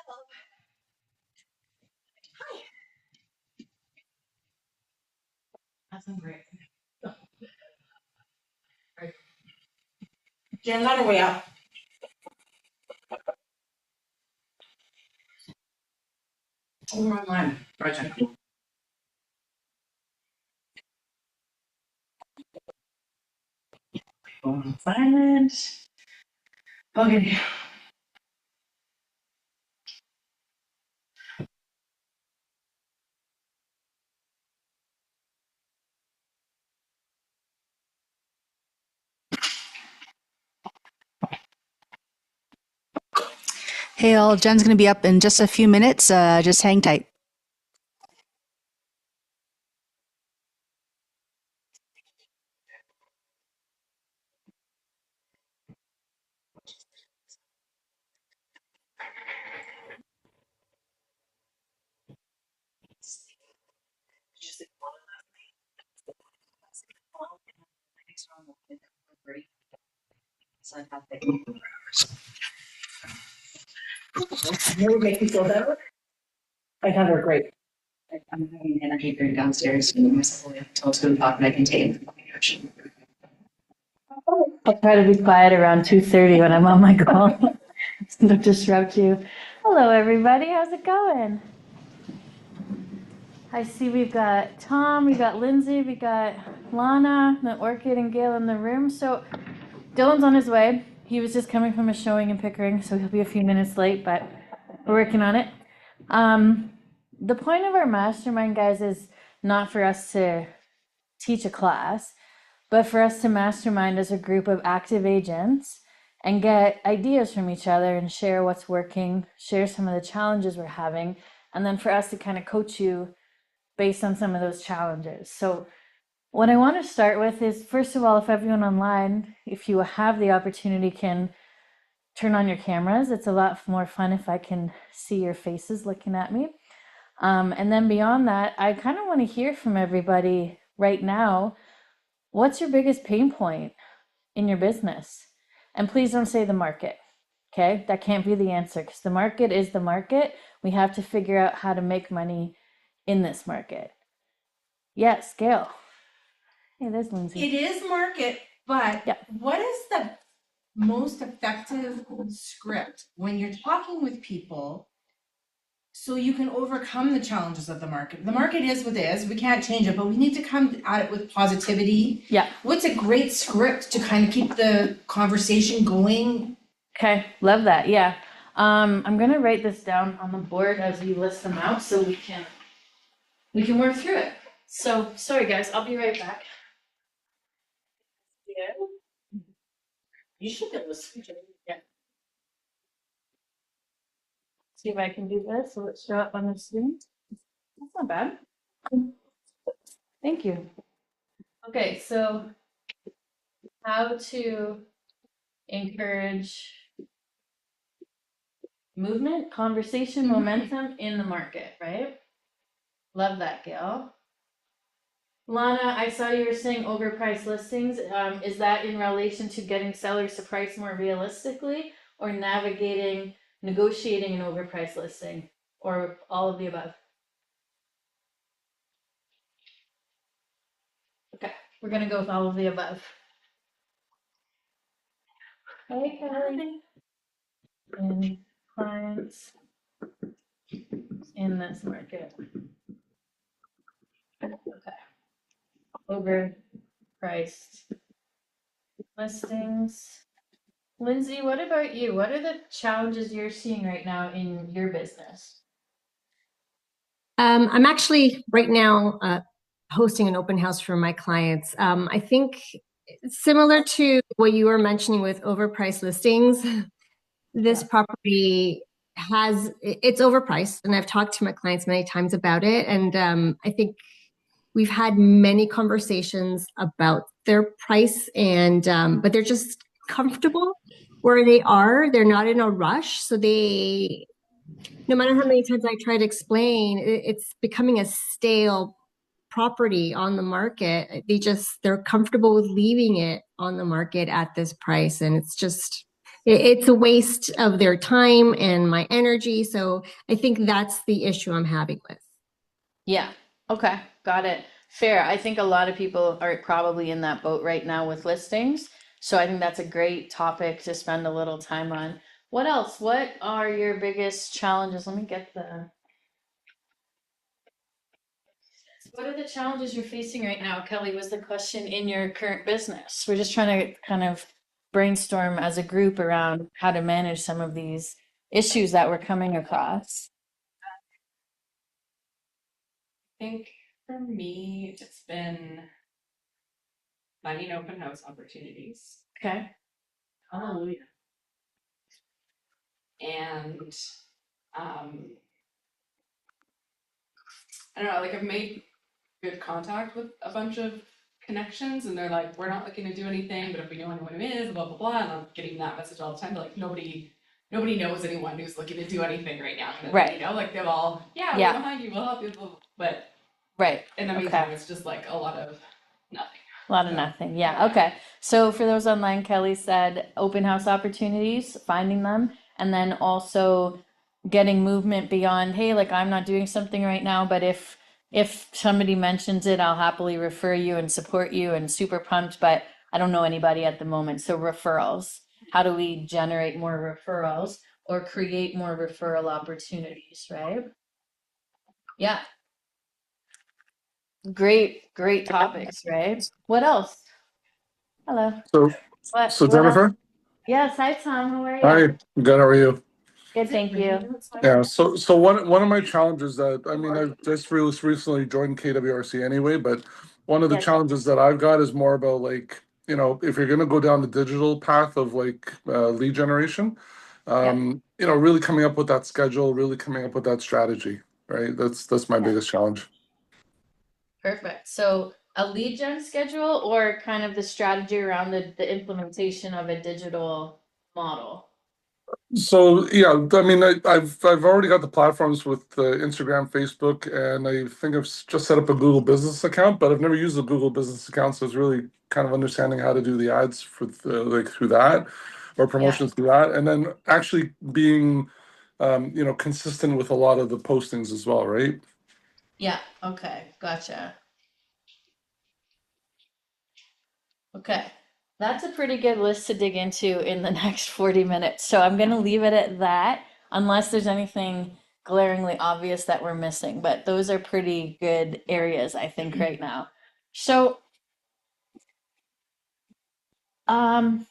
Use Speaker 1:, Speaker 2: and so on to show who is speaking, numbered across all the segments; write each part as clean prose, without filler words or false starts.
Speaker 1: Hi. That's great. Jen's on her way up. We're online. Project. Silent. Okay.
Speaker 2: Hey all, Jen's going to be up in just a few minutes. Just hang tight.
Speaker 1: Never make me feel better. I thought they were great. I'm having an energy drink downstairs. Myself until 2 o'clock, and I can take.
Speaker 3: I'll try to be quiet around 2:30 when I'm on my call. Don't disrupt you. Hello, everybody. How's it going? I see we've got Tom, we've got Lindsay, we got Lana, the Orchid, and Gail in the room. So Dylan's on his way. He was just coming from a showing in Pickering, so he'll be a few minutes late, but we're working on it. The point of our mastermind, guys, is not for us to teach a class, but for us to mastermind as a group of active agents and get ideas from each other and share what's working, share some of the challenges we're having, and then for us to kind of coach you based on some of those challenges. So what I want to start with is, first of all, if everyone online, if you have the opportunity, can turn on your cameras. It's a lot more fun if I can see your faces looking at me. And then beyond that, I kind of want to hear from everybody right now. What's your biggest pain point in your business? And please don't say the market. Okay, that can't be the answer, because the market is the market. We have to figure out how to make money in this market. Yes, Gail. Hey, there's Lindsay.
Speaker 1: It is market, but
Speaker 3: Yeah.
Speaker 1: what is the most effective script when you're talking with people so you can overcome the challenges of the market? The market is what it is. We can't change it, but we need to come at it with positivity.
Speaker 3: Yeah.
Speaker 1: What's a great script to kind of keep the conversation going?
Speaker 3: Okay, love that. Yeah. I'm gonna write this down on the board as you list them out so we can work through it. So sorry guys, I'll be right back. Yeah. You should be able to switch it. Yeah. See if I can do this so it show up on the screen. That's not bad. Thank you. Okay, so how to encourage movement, conversation, momentum in the market, right? Love that, Gail. Lana, I saw you were saying overpriced listings. Is that in relation to getting sellers to price more realistically, or navigating, negotiating an overpriced listing, or all of the above? Okay, we're gonna go with all of the above. Hey, Kelly. And clients in this market. Okay. Overpriced listings. Lindsay, what about you? What are the challenges you're seeing right now in your business?
Speaker 4: I'm actually right now hosting an open house for my clients. I think similar to what you were mentioning with overpriced listings, this property it's overpriced, and I've talked to my clients many times about it. And I think we've had many conversations about their price, and but they're just comfortable where they are. They're not in a rush, so no matter how many times I try to explain, it's becoming a stale property on the market. They're comfortable with leaving it on the market at this price, and it's just it's a waste of their time and my energy. So I think that's the issue I'm having with.
Speaker 3: Yeah. Okay. Got it. Fair. I think a lot of people are probably in that boat right now with listings. So I think that's a great topic to spend a little time on. What else? What are your biggest challenges? Let me get the. What are the challenges you're facing right now, Kelly? Was the question in your current business? We're just trying to kind of brainstorm as a group around how to manage some of these issues that we're coming across.
Speaker 5: I think for me, it's been finding open house opportunities.
Speaker 3: Okay.
Speaker 5: Hallelujah. And I don't know, like I've made good contact with a bunch of connections, and they're like, we're not looking to do anything, but if we know anyone who is, blah blah blah. And I'm getting that message all the time. Like nobody knows anyone who's looking to do anything right now.
Speaker 3: Right.
Speaker 5: You know, like they're all, yeah,
Speaker 3: Yeah.
Speaker 5: we're behind you, we'll help you, blah, blah. But
Speaker 3: Right.
Speaker 5: in the meantime, it's just like a lot of nothing.
Speaker 3: A lot of nothing. Yeah. Okay. So for those online, Kelly said open house opportunities, finding them, and then also getting movement beyond, hey, like I'm not doing something right now, but if somebody mentions it, I'll happily refer you and support you and super pumped, but I don't know anybody at the moment. So referrals. How do we generate more referrals or create more referral opportunities, right? Yeah. Great topics, right? What else? Hello.
Speaker 6: So,
Speaker 3: What else?
Speaker 6: Jennifer,
Speaker 3: Yes, hi Tom, how are
Speaker 6: hi,
Speaker 3: you?
Speaker 6: good. How are you?
Speaker 3: Good, thank you.
Speaker 6: Yeah. So one of my challenges that I mean I've just recently joined KWRC anyway, but one of the
Speaker 3: Yes,
Speaker 6: challenges that I've got is more about like if you're gonna go down the digital path of like lead generation,
Speaker 3: yep,
Speaker 6: really coming up with that schedule, really coming up with that strategy, right? That's my
Speaker 3: yeah,
Speaker 6: biggest challenge.
Speaker 3: perfect. So a lead gen schedule or kind of the strategy around the implementation of a digital model?
Speaker 6: So yeah, I mean, I've already got the platforms with Instagram, Facebook, and I think I've just set up a Google Business account, but I've never used a Google Business account, so it's really kind of understanding how to do the ads for like through that, or
Speaker 3: Yeah,
Speaker 6: promotions through that, and then actually being, consistent with a lot of the postings as well, right?
Speaker 3: yeah, okay, gotcha. Okay, that's a pretty good list to dig into in the next 40 minutes. So I'm going to leave it at that, unless there's anything glaringly obvious that we're missing. But those are pretty good areas, I think, right now. So, um,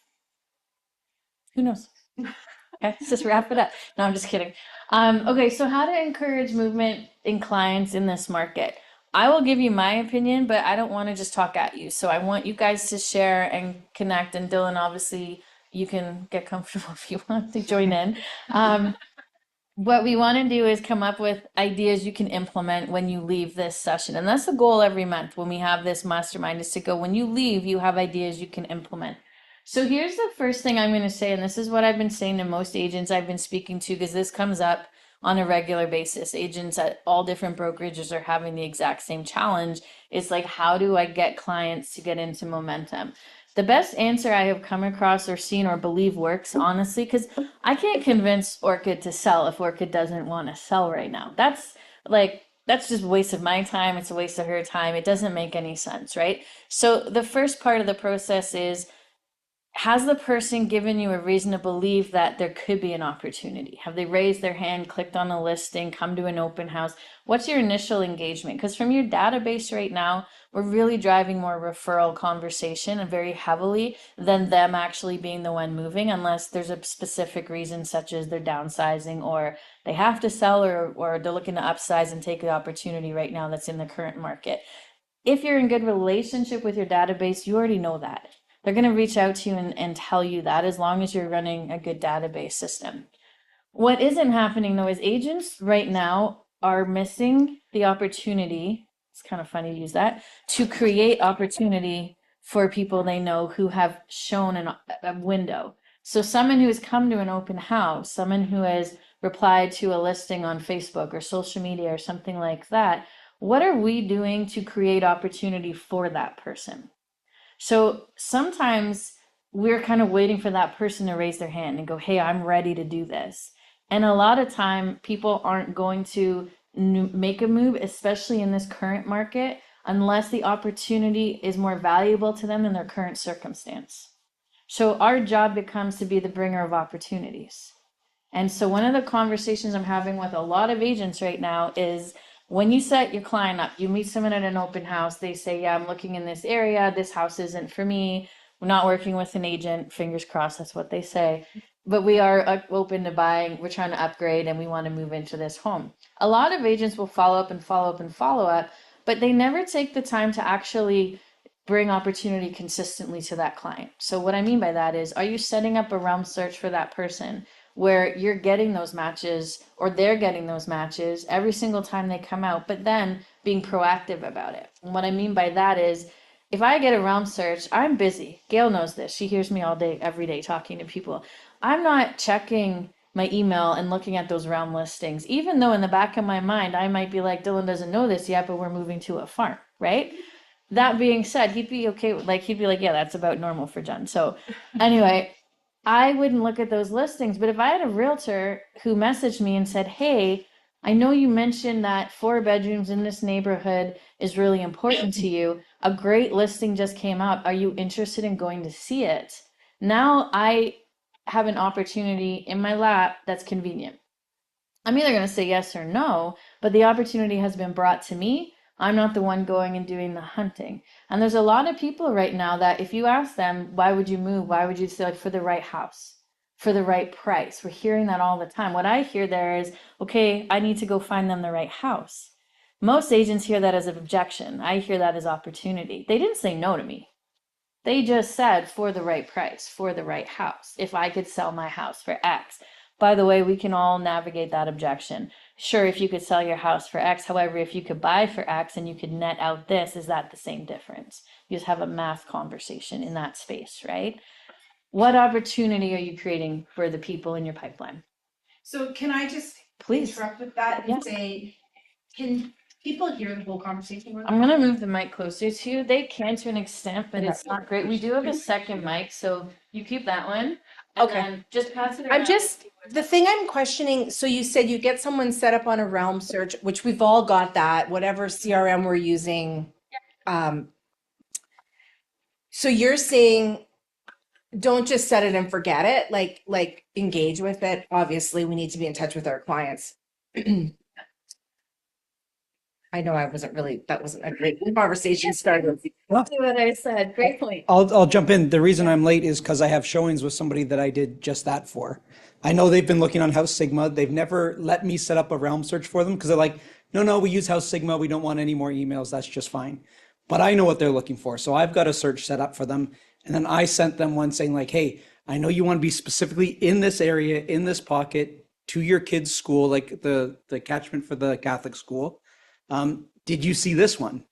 Speaker 3: who knows? Okay, let's just wrap it up. No, I'm just kidding. Okay, so how to encourage movement in clients in this market? I will give you my opinion, but I don't want to just talk at you. So I want you guys to share and connect. And Dylan, obviously, you can get comfortable if you want to join in. Um, what we want to do is come up with ideas you can implement when you leave this session. And that's the goal every month when we have this mastermind is to go, when you leave, you have ideas you can implement. So here's the first thing I'm going to say, and this is what I've been saying to most agents I've been speaking to, because this comes up on a regular basis. Agents at all different brokerages are having the exact same challenge. It's like, how do I get clients to get into momentum? The best answer I have come across or seen or believe works, honestly, because I can't convince Orchid to sell if Orchid doesn't want to sell right now. That's just a waste of my time. It's a waste of her time. It doesn't make any sense, right? So the first part of the process is, has the person given you a reason to believe that there could be an opportunity? Have they raised their hand, clicked on a listing, come to an open house? What's your initial engagement? Because from your database right now, we're really driving more referral conversation and very heavily than them actually being the one moving, unless there's a specific reason, such as they're downsizing or they have to sell or they're looking to upsize and take the opportunity right now that's in the current market. If you're in good relationship with your database, you already know that. They're going to reach out to you and tell you that, as long as you're running a good database system. What isn't happening though is agents right now are missing the opportunity. It's kind of funny to use that to create opportunity for people they know who have shown a window. So someone who has come to an open house, someone who has replied to a listing on Facebook or social media or something like that, what are we doing to create opportunity for that person? So sometimes we're kind of waiting for that person to raise their hand and go, hey, I'm ready to do this. And a lot of time people aren't going to make a move, especially in this current market, unless the opportunity is more valuable to them than their current circumstance. So our job becomes to be the bringer of opportunities. And so one of the conversations I'm having with a lot of agents right now is when you set your client up, you meet someone at an open house, they say, yeah, I'm looking in this area, this house isn't for me, we're not working with an agent, fingers crossed, that's what they say. But we are open to buying, we're trying to upgrade, and we want to move into this home. A lot of agents will follow up and follow up and follow up, but they never take the time to actually bring opportunity consistently to that client. So what I mean by that is, are you setting up a realm search for that person where you're getting those matches or they're getting those matches every single time they come out, but then being proactive about it? And what I mean by that is, if I get a realm search, I'm busy. Gail knows this. She hears me all day, every day talking to people. I'm not checking my email and looking at those realm listings, even though in the back of my mind, I might be like, Dylan doesn't know this yet, but we're moving to a farm, right? That being said, he'd be okay with, like, he'd be like, yeah, that's about normal for Jen. So anyway, I wouldn't look at those listings. But if I had a realtor who messaged me and said, hey, I know you mentioned that 4 bedrooms in this neighborhood is really important to you. A great listing just came out. Are you interested in going to see it? Now I have an opportunity in my lap that's convenient. I'm either going to say yes or no, but the opportunity has been brought to me. I'm not the one going and doing the hunting. And there's a lot of people right now that if you ask them, why would you move? Why would you say, like, for the right house, for the right price? We're hearing that all the time. What I hear there is, okay, I need to go find them the right house. Most agents hear that as an objection. I hear that as opportunity. They didn't say no to me. They just said for the right price, for the right house. If I could sell my house for X. By the way, we can all navigate that objection. Sure, if you could sell your house for X, however, if you could buy for X and you could net out this, is that the same difference? You just have a math conversation in that space, right? What opportunity are you creating for the people in your pipeline?
Speaker 1: So can I just
Speaker 3: Please.
Speaker 1: interrupt with that and
Speaker 3: Yes.
Speaker 1: say, can people hear the whole conversation?
Speaker 3: I'm gonna move the mic closer to you. They can to an extent, but it's not great. We do have a second mic, so you keep that one. And
Speaker 1: Okay.
Speaker 3: then just pass it
Speaker 1: I'm
Speaker 3: around.
Speaker 1: just, the thing I'm questioning, so you said you get someone set up on a realm search, which we've all got that, whatever CRM we're using. So you're saying, don't just set it and forget it, like engage with it. Obviously, we need to be in touch with our clients. I know that wasn't a great conversation starter.
Speaker 3: That's what I said. Great point.
Speaker 7: I'll jump in. The reason I'm late is because I have showings with somebody that I did just that for. I know they've been looking on House Sigma. They've never let me set up a realm search for them because they're like, no, we use House Sigma. We don't want any more emails. That's just fine. But I know what they're looking for. So I've got a search set up for them. And then I sent them one saying like, hey, I know you want to be specifically in this area, in this pocket, to your kid's school, like the catchment for the Catholic school. Did you see this one?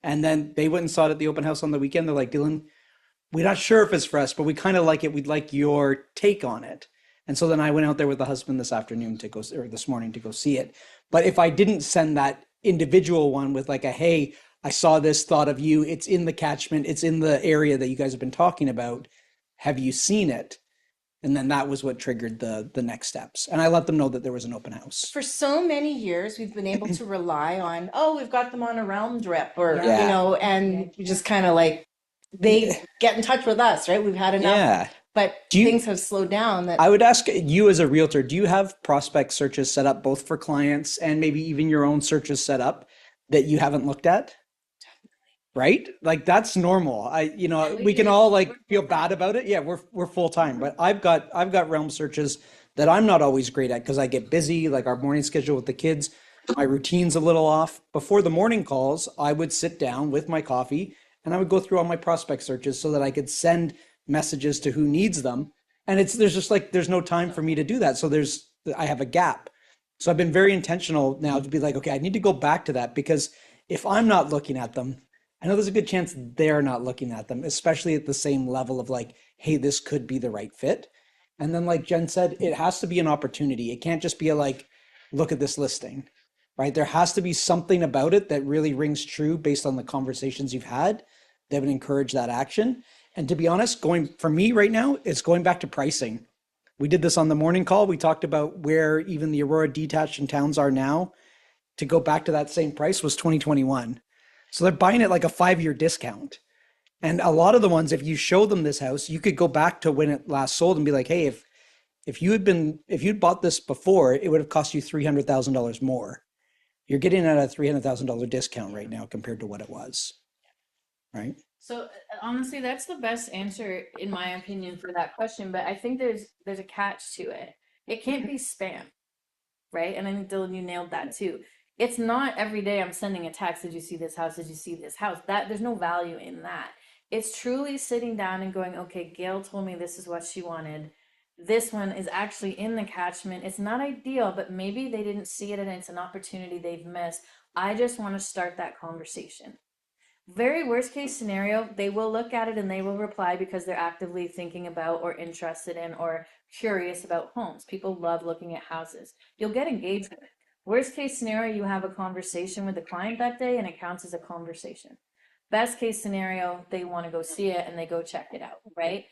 Speaker 7: And then they went and saw it at the open house on the weekend. They're like, Dylan, we're not sure if it's for us, but we kind of like it. We'd like your take on it. And so then I went out there with the husband this afternoon to go, or this morning to go see it. But if I didn't send that individual one with like a, hey, I saw this, thought of you, it's in the catchment, it's in the area that you guys have been talking about. Have you seen it? And then that was what triggered the next steps. And I let them know that there was an open house.
Speaker 1: For so many years, we've been able to rely on, we've got them on a realm drip or,
Speaker 7: Yeah.
Speaker 1: and we just kind of like, they get in touch with us, right? We've had enough,
Speaker 7: Yeah.
Speaker 1: but things have slowed down.
Speaker 7: I would ask you as a realtor, do you have prospect searches set up both for clients and maybe even your own searches set up that you haven't looked at? Right? Like that's normal. We can all like feel bad about it. Yeah, we're full time, but I've got realm searches that I'm not always great at because I get busy, like our morning schedule with the kids, my routine's a little off. Before the morning calls, I would sit down with my coffee and I would go through all my prospect searches so that I could send messages to who needs them. And there's no time for me to do that. So I have a gap. So I've been very intentional now to be like, okay, I need to go back to that because if I'm not looking at them, I know there's a good chance they're not looking at them, especially at the same level of like, hey, this could be the right fit. And then like Jen said, it has to be an opportunity. It can't just be look at this listing, right? There has to be something about it that really rings true based on the conversations you've had that would encourage that action. And to be honest, going for me right now, it's going back to pricing. We did this on the morning call. We talked about where even the Aurora detached and towns are now. To go back to that same price was 2021. So they're buying it like a 5-year discount. And a lot of the ones, if you show them this house, you could go back to when it last sold and be like, hey, if you'd bought this before, it would have cost you $300,000 more. You're getting at a $300,000 discount right now compared to what it was. Right?
Speaker 3: So honestly, that's the best answer in my opinion for that question. But I think there's a catch to it. It can't be spam, right? And I think Dylan, you nailed that too. It's not every day I'm sending a text. Did you see this house? Did you see this house? That there's no value in that. It's truly sitting down and going, okay, Gail told me this is what she wanted. This one is actually in the catchment. It's not ideal, but maybe they didn't see it and it's an opportunity they've missed. I just want to start that conversation. Very worst case scenario, they will look at it and they will reply because they're actively thinking about or interested in or curious about homes. People love looking at houses. You'll get engagement. Worst case scenario, you have a conversation with the client that day and it counts as a conversation. Best case scenario, they want to go see it and they go check it out, right?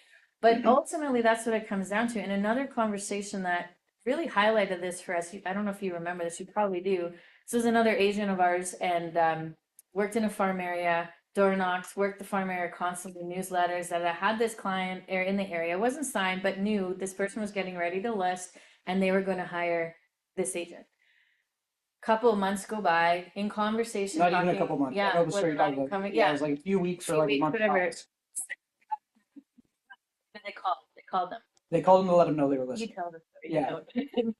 Speaker 3: But ultimately, that's what it comes down to. And another conversation that really highlighted this for us, I don't know if you remember this, you probably do. This was another agent of ours and worked in a farm area, door knocks, worked the farm area constantly, newsletters, that I had this client in the area, wasn't signed, but knew this person was getting ready to list and they were going to hire this agent. Couple of months go by in conversation.
Speaker 7: Not
Speaker 3: talking,
Speaker 7: even a couple months.
Speaker 3: Yeah,
Speaker 7: I know the story
Speaker 3: with
Speaker 7: about
Speaker 3: coming,
Speaker 7: it was like a few weeks or like a month.
Speaker 3: whatever.
Speaker 7: tops.
Speaker 3: They called them.
Speaker 7: They called them to let them know they were
Speaker 3: You
Speaker 7: listening.
Speaker 3: tell the story.
Speaker 7: Yeah.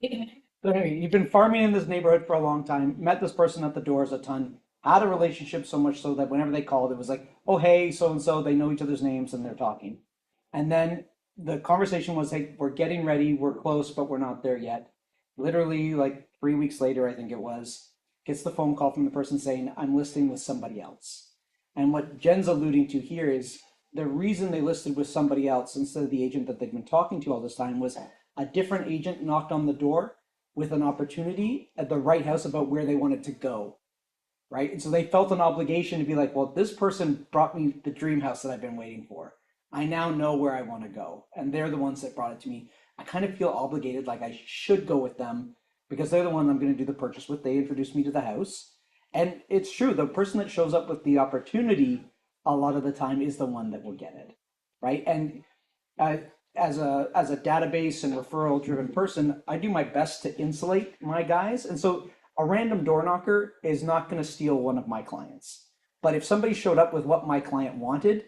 Speaker 3: You know.
Speaker 7: So anyway, you've been farming in this neighborhood for a long time, met this person at the doors a ton, had a relationship so much so that whenever they called, it was like, oh, hey, so and so, they know each other's names and they're talking. And then the conversation was, hey, we're getting ready, we're close, but we're not there yet. Literally, like 3 weeks later, I think it was, gets the phone call from the person saying, I'm listing with somebody else. And what Jen's alluding to here is the reason they listed with somebody else instead of the agent that they've been talking to all this time was a different agent knocked on the door with an opportunity at the right house about where they wanted to go, right? And so they felt an obligation to be like, well, this person brought me the dream house that I've been waiting for. I now know where I want to go. And they're the ones that brought it to me. I kind of feel obligated, like I should go with them because they're the one I'm going to do the purchase with. They introduced me to the house. And it's true, the person that shows up with the opportunity a lot of the time is the one that will get it, right? And as a database and referral driven person, I do my best to insulate my guys. And so a random door knocker is not going to steal one of my clients. But if somebody showed up with what my client wanted,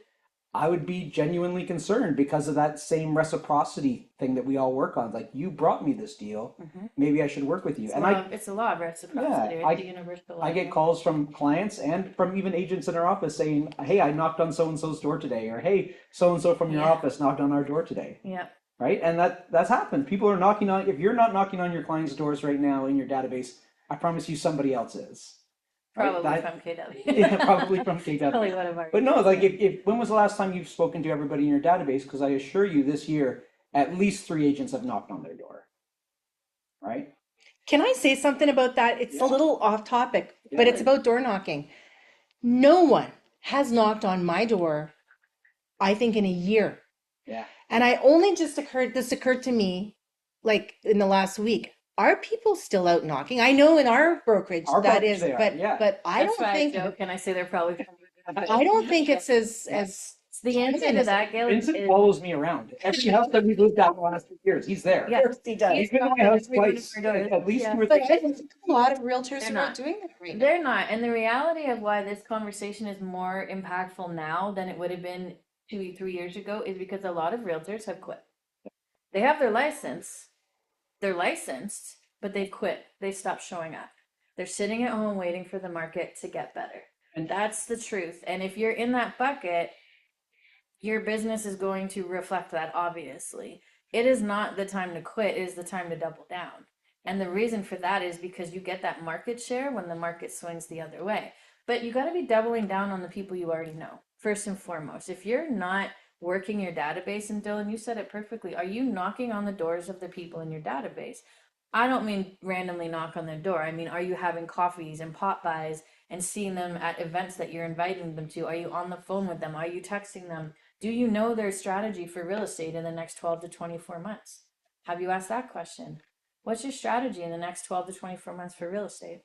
Speaker 7: I would be genuinely concerned because of that same reciprocity thing that we all work on. Like, you brought me this deal, maybe I should work with you.
Speaker 3: It's a law of reciprocity,
Speaker 7: Yeah,
Speaker 3: right? The universal law.
Speaker 7: I get calls from clients and from even agents in our office saying, hey, I knocked on so-and-so's door today, or hey, so-and-so from your office knocked on our door today.
Speaker 3: Yeah.
Speaker 7: Right? And that's happened. People are knocking on, if you're not knocking on your clients' doors right now in your database, I promise you somebody else is.
Speaker 3: Probably from KW.
Speaker 7: Yeah, probably from KW.
Speaker 3: Probably one of our.
Speaker 7: But no, like if when was the last time you've spoken to everybody in your database? Because I assure you this year, at least 3 agents have knocked on their door. Right?
Speaker 1: Can I say something about that? It's a little off topic, but it's
Speaker 7: Yeah.
Speaker 1: about door knocking. No one has knocked on my door, I think, in a year.
Speaker 7: Yeah.
Speaker 1: And I only this occurred to me like in the last week. Are people still out knocking? I know in our brokerage
Speaker 7: Our
Speaker 1: that
Speaker 7: brokerage
Speaker 1: is,
Speaker 7: they are,
Speaker 1: but
Speaker 7: yeah.
Speaker 1: but I
Speaker 3: That's
Speaker 1: don't
Speaker 3: why
Speaker 1: think
Speaker 3: I joke and I say they're probably.
Speaker 1: I don't think it's as
Speaker 3: The answer to that, Gail,
Speaker 7: Vincent
Speaker 3: is
Speaker 7: follows me around. Every house that we've lived at in the last 3 years, he's there.
Speaker 3: Yeah.
Speaker 1: he does.
Speaker 7: He's been to my house
Speaker 3: Every one of
Speaker 7: twice,
Speaker 3: our doors.
Speaker 7: at least
Speaker 3: Yeah.
Speaker 7: 2 or
Speaker 1: But
Speaker 7: 3
Speaker 1: I think a lot of realtors
Speaker 3: They're
Speaker 1: are
Speaker 3: not.
Speaker 1: not doing that right now.
Speaker 3: they're not. And the reality of why this conversation is more impactful now than it would have been 2 3 years ago is because a lot of realtors have quit. They have their license, they're licensed, but they've quit. They stopped showing up. They're sitting at home waiting for the market to get better. And that's the truth. And if you're in that bucket, your business is going to reflect that, obviously. It is not the time to quit, it is the time to double down. And the reason for that is because you get that market share when the market swings the other way. But you got to be doubling down on the people you already know, first and foremost. If you're not working your database, and Dylan, you said it perfectly, are you knocking on the doors of the people in your database? I don't mean randomly knock on their door. I mean, are you having coffees and pot buys and seeing them at events that you're inviting them to? Are you on the phone with them? Are you texting them? Do you know their strategy for real estate in the next 12 to 24 months? Have you asked that question? What's your strategy in the next 12 to 24 months for real estate?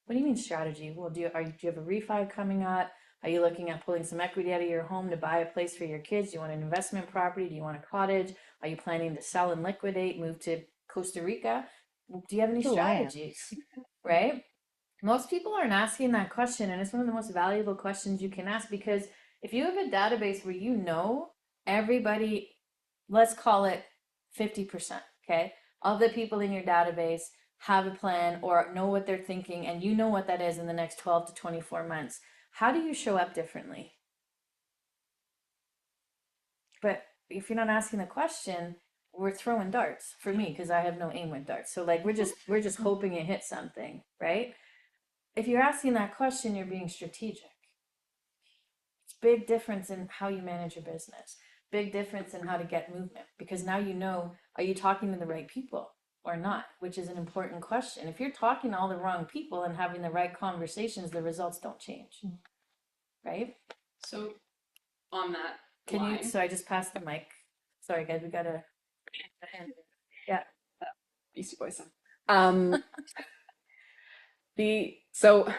Speaker 3: What do you mean strategy? Well, do you have a refi coming up? Are you looking at pulling some equity out of your home to buy a place for your kids? Do you want an investment property? Do you want a cottage? Are you planning to sell and liquidate, move to Costa Rica? Do you have any
Speaker 2: Ooh, I am.
Speaker 3: strategies? Right? Most people aren't asking that question, and it's one of the most valuable questions you can ask, because if you have a database where you know everybody, let's call it 50%, okay, of the people in your database have a plan or know what they're thinking, and you know what that is in the next 12 to 24 months, how do you show up differently? But if you're not asking the question, we're throwing darts for me, because I have no aim with darts. So like we're just hoping it hits something, right? If you're asking that question, you're being strategic. It's big difference in how you manage your business. Big difference in how to get movement, because now you know, are you talking to the right people or not, which is an important question. If you're talking to all the wrong people and having the right conversations, the results don't change, right?
Speaker 5: So on that
Speaker 3: Can
Speaker 5: line,
Speaker 3: you, so I just passed the mic. Sorry guys, we got a yeah.
Speaker 5: Beastie Boys song. So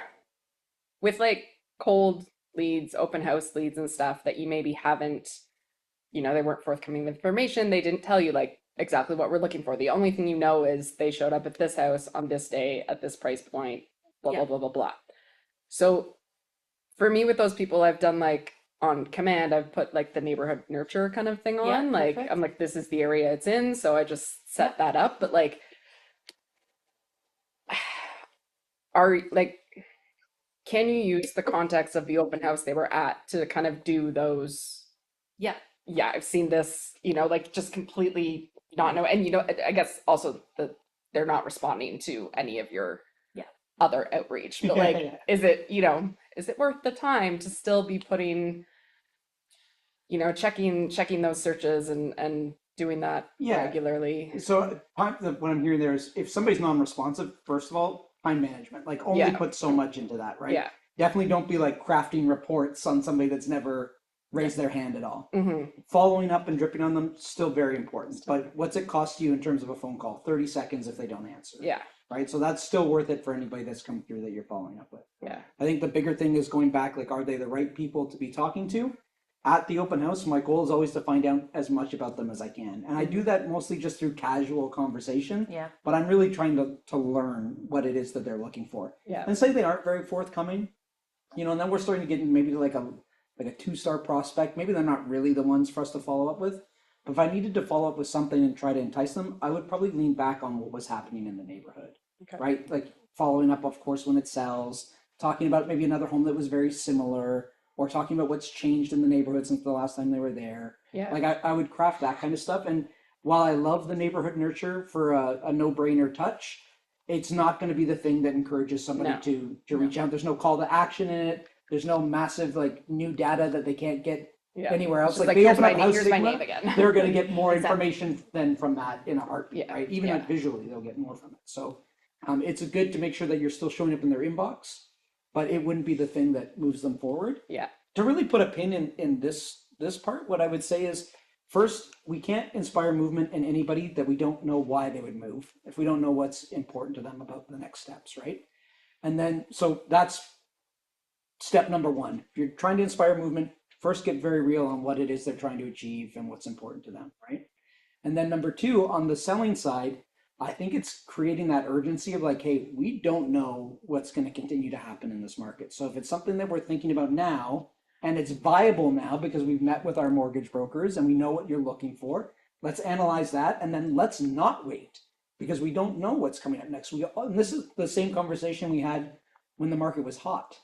Speaker 5: with like cold leads, open house leads and stuff that you maybe haven't, they weren't forthcoming with information. They didn't tell you like exactly what we're looking for. The only thing you know is they showed up at this house on this day at this price point, blah,
Speaker 3: Yeah.
Speaker 5: blah, blah, blah, blah. So for me with those people, I've done like on command, I've put like the neighborhood nurture kind of thing
Speaker 3: Yeah,
Speaker 5: on. Like,
Speaker 3: perfect.
Speaker 5: I'm like, this is the area it's in. So I just set that up. But like, can you use the context of the open house they were at to kind of do those?
Speaker 3: Yeah.
Speaker 5: Yeah, I've seen this, like just completely not know. And, I guess also that they're not responding to any of your
Speaker 3: Yeah.
Speaker 5: other outreach. But like, is it worth the time to still be putting, checking those searches and doing that
Speaker 7: Yeah.
Speaker 5: regularly?
Speaker 7: So what I'm hearing there is if somebody's non-responsive, first of all, time management, like only
Speaker 5: Yeah.
Speaker 7: put so much into that, right?
Speaker 5: Yeah.
Speaker 7: Definitely don't be like crafting reports on somebody that's never raised their hand at all.
Speaker 5: Mm-hmm.
Speaker 7: Following up and dripping on them, still very important. But what's it cost you in terms of a phone call? 30 seconds if they don't answer.
Speaker 5: Yeah.
Speaker 7: Right. So that's still worth it for anybody that's come through that you're following up with.
Speaker 5: Yeah.
Speaker 7: I think the bigger thing is going back, like, are they the right people to be talking to? At the open house, my goal is always to find out as much about them as I can. And I do that mostly just through casual conversation.
Speaker 3: Yeah.
Speaker 7: But I'm really trying to learn what it is that they're looking for.
Speaker 5: Yeah.
Speaker 7: And say they aren't very forthcoming, and then we're starting to get maybe like a 2-star prospect. Maybe they're not really the ones for us to follow up with. But if I needed to follow up with something and try to entice them, I would probably lean back on what was happening in the neighborhood.
Speaker 5: Okay.
Speaker 7: Right? Like following up, of course, when it sells, talking about maybe another home that was very similar, or talking about what's changed in the neighborhood since the last time they were there.
Speaker 5: Yeah.
Speaker 7: Like I would craft that kind of stuff. And while I love the neighborhood nurture for a no-brainer touch, it's not going to be the thing that encourages somebody
Speaker 5: No.
Speaker 7: to reach out. There's no call to action in it. There's no massive like new data that they can't get
Speaker 5: Yeah.
Speaker 7: anywhere else.
Speaker 5: It's
Speaker 7: Like
Speaker 5: just
Speaker 7: they
Speaker 5: here's
Speaker 7: open
Speaker 5: my
Speaker 7: up
Speaker 5: name,
Speaker 7: House
Speaker 5: here's my
Speaker 7: Sigma,
Speaker 5: name again.
Speaker 7: they're going to get more
Speaker 3: Exactly.
Speaker 7: information than from that in a heartbeat,
Speaker 5: Yeah.
Speaker 7: right? Even
Speaker 5: Yeah.
Speaker 7: like visually, they'll get more from it. So it's good to make sure that you're still showing up in their inbox, but it wouldn't be the thing that moves them forward.
Speaker 5: Yeah.
Speaker 7: To really put a pin in this part, what I would say is, first, we can't inspire movement in anybody that we don't know why they would move, if we don't know what's important to them about the next steps, right? And then, so that's step number one. If you're trying to inspire movement, first get very real on what it is they're trying to achieve and what's important to them, right? And then number two, on the selling side, I think it's creating that urgency of like, hey, we don't know what's going to continue to happen in this market. So if it's something that we're thinking about now, and it's viable now because we've met with our mortgage brokers and we know what you're looking for, let's analyze that, and then let's not wait because we don't know what's coming up next. And this is the same conversation we had when the market was hot,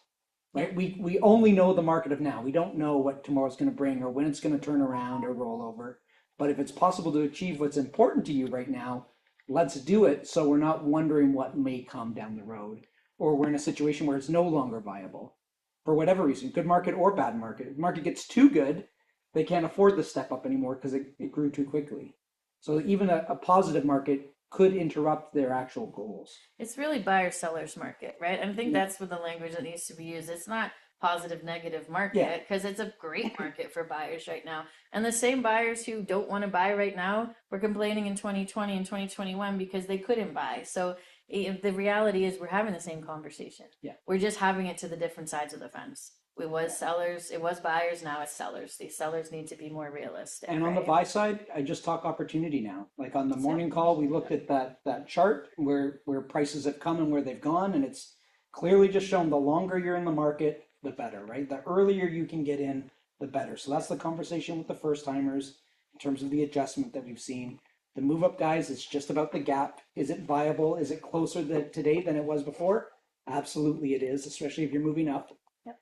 Speaker 7: right? We only know the market of now. We don't know what tomorrow's going to bring or when it's going to turn around or roll over. But if it's possible to achieve what's important to you right now, let's do it so we're not wondering what may come down the road, or we're in a situation where it's no longer viable for whatever reason, good market or bad market. If the market gets too good, they can't afford to step up anymore because it grew too quickly. So even a positive market could interrupt their actual goals.
Speaker 3: It's really buyer seller's market, right? I think that's what the language that needs to be used. It's not positive, negative
Speaker 7: Yeah.
Speaker 3: market because it's a great market for buyers right now. And the same buyers who don't want to buy right now were complaining in 2020 and 2021 because they couldn't buy. So the reality is we're having the same conversation.
Speaker 7: Yeah.
Speaker 3: We're just having it to the different sides of the fence. It was sellers, it was buyers, now it's sellers. These sellers need to be more realistic.
Speaker 7: And on the
Speaker 3: right?
Speaker 7: buy side, I just talk opportunity now. Like on the morning call, we looked at that chart where prices have come and where they've gone, and it's clearly just shown the longer you're in the market, the better, right? The earlier you can get in, the better. So that's the conversation with the first timers in terms of the adjustment that we've seen. The move up guys, it's just about the gap. Is it viable? Is it closer today than it was before? Absolutely it is, especially if you're moving up.
Speaker 3: Yep.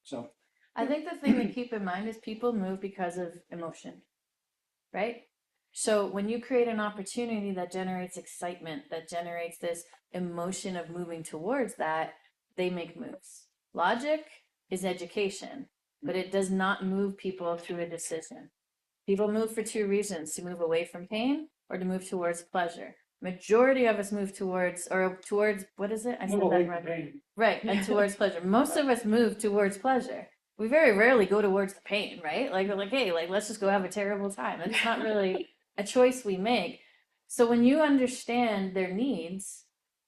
Speaker 7: So
Speaker 3: I think the thing to keep in mind is people move because of emotion, right? So when you create an opportunity that generates excitement, that generates this emotion of moving towards that, they make moves. Logic is education, but it does not move people through a decision. People move for two reasons: to move away from pain or to move towards pleasure. Majority of us move towards what is it? I said that right. Right, and towards pleasure. Most of us move towards pleasure. We very rarely go towards the pain, right? Like we're like, hey, like let's just go have a terrible time. That's not really a choice we make. So when you understand their needs,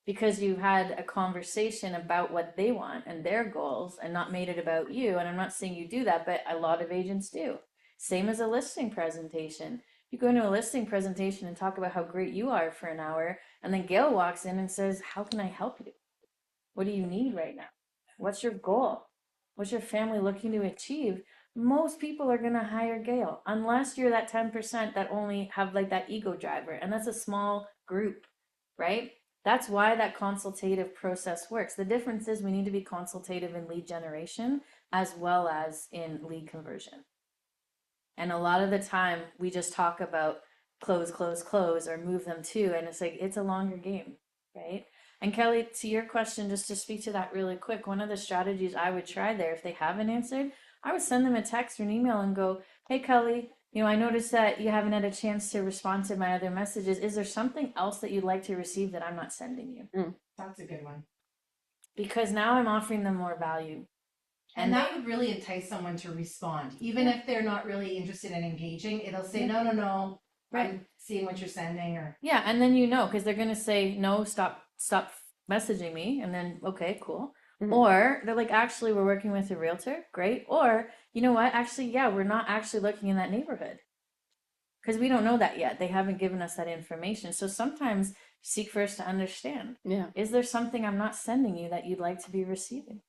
Speaker 3: because you had a conversation about what they want and their goals and not made it about you, and I'm not saying you do that, but a lot of agents do. Same as a listing presentation. You go into a listing presentation and talk about how great you are for an hour, and then Gail walks in and says, how can I help you? What do you need right now? What's your goal? What's your family looking to achieve? Most people are going to hire Gail unless you're that 10% that only have like that ego driver. And that's a small group, right? That's why that consultative process works. The difference is we need to be consultative in lead generation as well as in lead conversion. And a lot of the time we just talk about close, close, close, or move them to, and it's like, it's a longer game, right? And Kelly, to your question, just to speak to that really quick, one of the strategies I would try there, if they haven't answered, I would send them a text or an email and go, hey, Kelly, I noticed that you haven't had a chance to respond to my other messages. Is there something else that you'd like to receive that I'm not sending you?
Speaker 1: That's a good one.
Speaker 3: Because now I'm offering them more value.
Speaker 1: And that would really entice someone to respond. Even if they're not really interested in engaging, it'll say, no,
Speaker 3: Right.
Speaker 1: I'm seeing what you're sending, or
Speaker 3: Yeah, and then because they're gonna say no, stop messaging me, and then okay, cool. Or they're like, actually, we're working with a realtor, great. Or you know what? Actually, yeah, we're not actually looking in that neighborhood because we don't know that yet. They haven't given us that information. So sometimes seek first to understand.
Speaker 5: Yeah.
Speaker 3: Is there something I'm not sending you that you'd like to be receiving?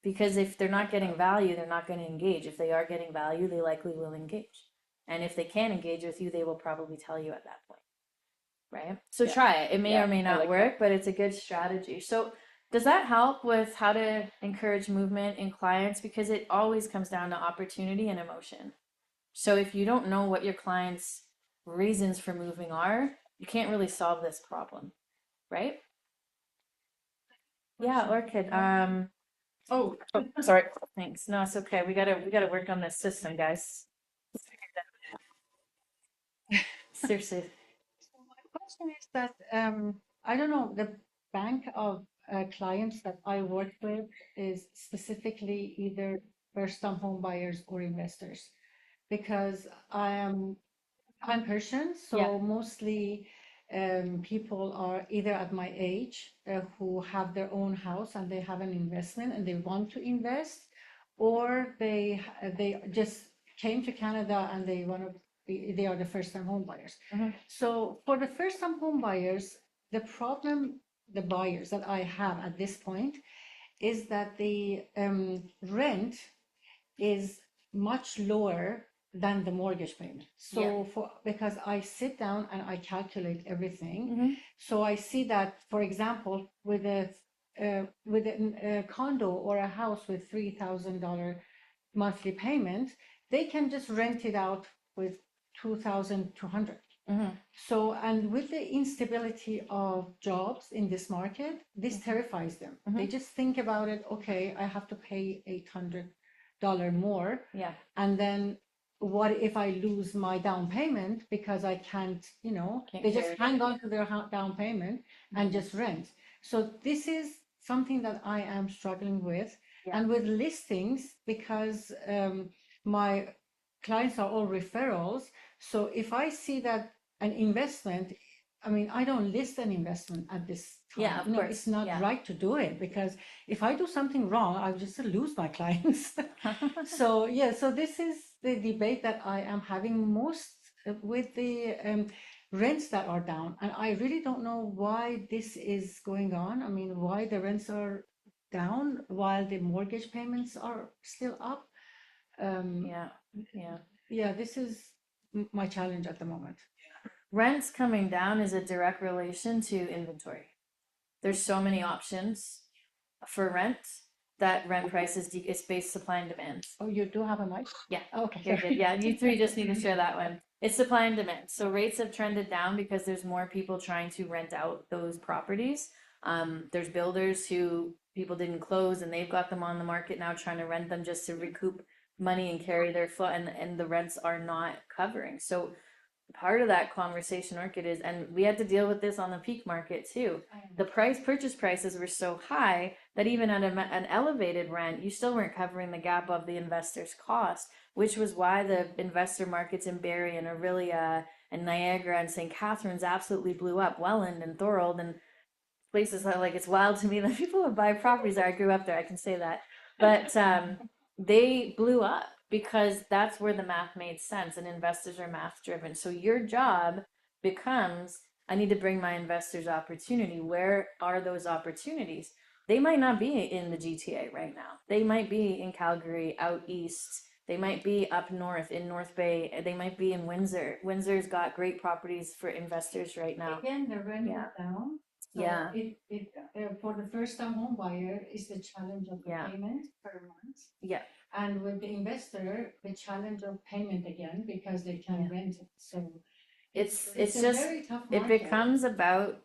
Speaker 3: Because if they're not getting value, they're not going to engage. If they are getting value, they likely will engage. And if they can't engage with you, they will probably tell you at that point. Right? So try it. It may or may not work, but it's a good strategy. So does that help with how to encourage movement in clients? Because it always comes down to opportunity and emotion. So if you don't know what your clients' reasons for moving are, you can't really solve this problem. Right? Yeah, Orchid. Oh, sorry. Thanks. No, it's okay. We gotta work on this system, guys. Seriously.
Speaker 8: So my question is that I don't know, the bank of clients that I work with is specifically either first-time home buyers or investors, because I'm Persian, so
Speaker 3: Yeah.
Speaker 8: mostly people are either at my age who have their own house and they have an investment and they want to invest, or they just came to Canada and they are the first-time home buyers.
Speaker 3: Mhm.
Speaker 8: So for the first-time home buyers, the buyers that I have at this point is that the rent is much lower than the mortgage payment. So because I sit down and I calculate everything, so I see that, for example, with a condo or a house with $3,000 monthly payment, they can just rent it out with 2,200. So, and with the instability of jobs in this market, this terrifies them. They just think about it, okay, I have to pay $800 more.
Speaker 3: Yeah.
Speaker 8: And then what if I lose my down payment because I can't,
Speaker 3: Can't
Speaker 8: they just
Speaker 3: carry it.
Speaker 8: hang on to their down payment and just rent. So this is something that I am struggling with.
Speaker 3: Yeah.
Speaker 8: And with listings, because my clients are all referrals, so if I see that an investment, I mean, I don't list an investment at this time.
Speaker 3: Yeah, of
Speaker 8: No,
Speaker 3: course,
Speaker 8: it's not
Speaker 3: yeah.
Speaker 8: right to do it, because if I do something wrong, I'll just lose my clients. So yeah, so this is the debate that I am having most with the rents that are down, and I really don't know why this is going on. I mean, why the rents are down while the mortgage payments are still up.
Speaker 3: Yeah, yeah.
Speaker 8: Yeah, this is my challenge at the moment.
Speaker 3: Rents coming down is a direct relation to inventory. There's so many options for rent that rent prices it's based supply and demand.
Speaker 8: Oh, you do have a mic?
Speaker 3: Yeah.
Speaker 8: Okay.
Speaker 3: You're good. Yeah, you three just need to share that one. It's supply and demand. So rates have trended down because there's more people trying to rent out those properties. There's builders who people didn't close and they've got them on the market now trying to rent them just to recoup money and carry their flow, and the rents are not covering. So part of that conversation, Orchid, is, and we had to deal with this on the peak market too. The purchase prices were so high that even at an elevated rent, you still weren't covering the gap of the investor's cost, which was why the investor markets in Barrie and Aurelia and Niagara and St. Catharines absolutely blew up. Welland and Thorold and places that, like, it's wild to me that people would buy properties there. I grew up there, I can say that. But they blew up because that's where the math made sense, and investors are math driven. So your job becomes, I need to bring my investors opportunity. Where are those opportunities? They might not be in the GTA right now. They might be in Calgary, out east. They might be up north in North Bay. They might be in Windsor. Windsor's got great properties for investors right now.
Speaker 8: Again, the rent is down. So
Speaker 3: Yeah.
Speaker 8: For the first time home buyer is the challenge of the
Speaker 3: Yeah.
Speaker 8: payment per month.
Speaker 3: Yeah.
Speaker 8: And with the investor, the challenge of payment again, because they can rent it. So
Speaker 3: It's
Speaker 8: a
Speaker 3: just,
Speaker 8: very tough
Speaker 3: it
Speaker 8: market.
Speaker 3: becomes about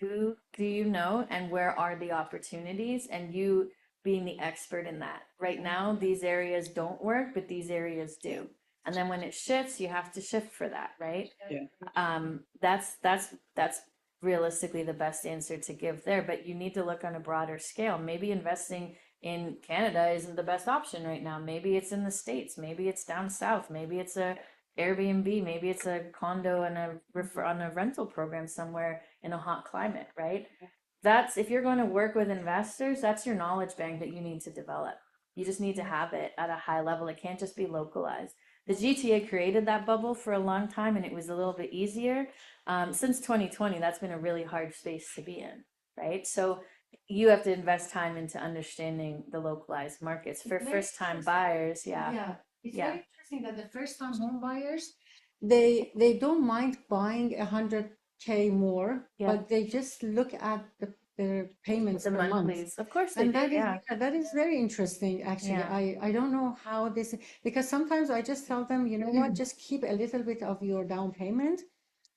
Speaker 3: who do you know and where are the opportunities, and you being the expert in that. Right now, these areas don't work, but these areas do. And then when it shifts, you have to shift for that, right?
Speaker 7: Yeah.
Speaker 3: That's realistically the best answer to give there. But you need to look on a broader scale. Maybe investing in Canada isn't the best option right now. Maybe it's in the States. Maybe it's down south. Maybe it's a Airbnb. Maybe it's a condo and on a rental program somewhere in a hot climate, right? That's, if you're going to work with investors, that's your knowledge bank that you need to develop. You just need to have it at a high level. It can't just be localized. The GTA created that bubble for a long time, and it was a little bit easier. Since 2020, that's been a really hard space to be in, right? So you have to invest time into understanding the localized markets for first time buyers. Yeah.
Speaker 8: It's
Speaker 3: Yeah.
Speaker 8: very interesting that the first time home buyers, they don't mind buying 100K more,
Speaker 3: Yeah.
Speaker 8: but they just look at the payments
Speaker 3: The
Speaker 8: per month.
Speaker 3: monthlies, of course they
Speaker 8: And
Speaker 3: do.
Speaker 8: that is,
Speaker 3: Yeah.
Speaker 8: that is very interesting, actually.
Speaker 3: Yeah.
Speaker 8: I don't know how this, because sometimes I just tell them, you know what, just keep a little bit of your down payment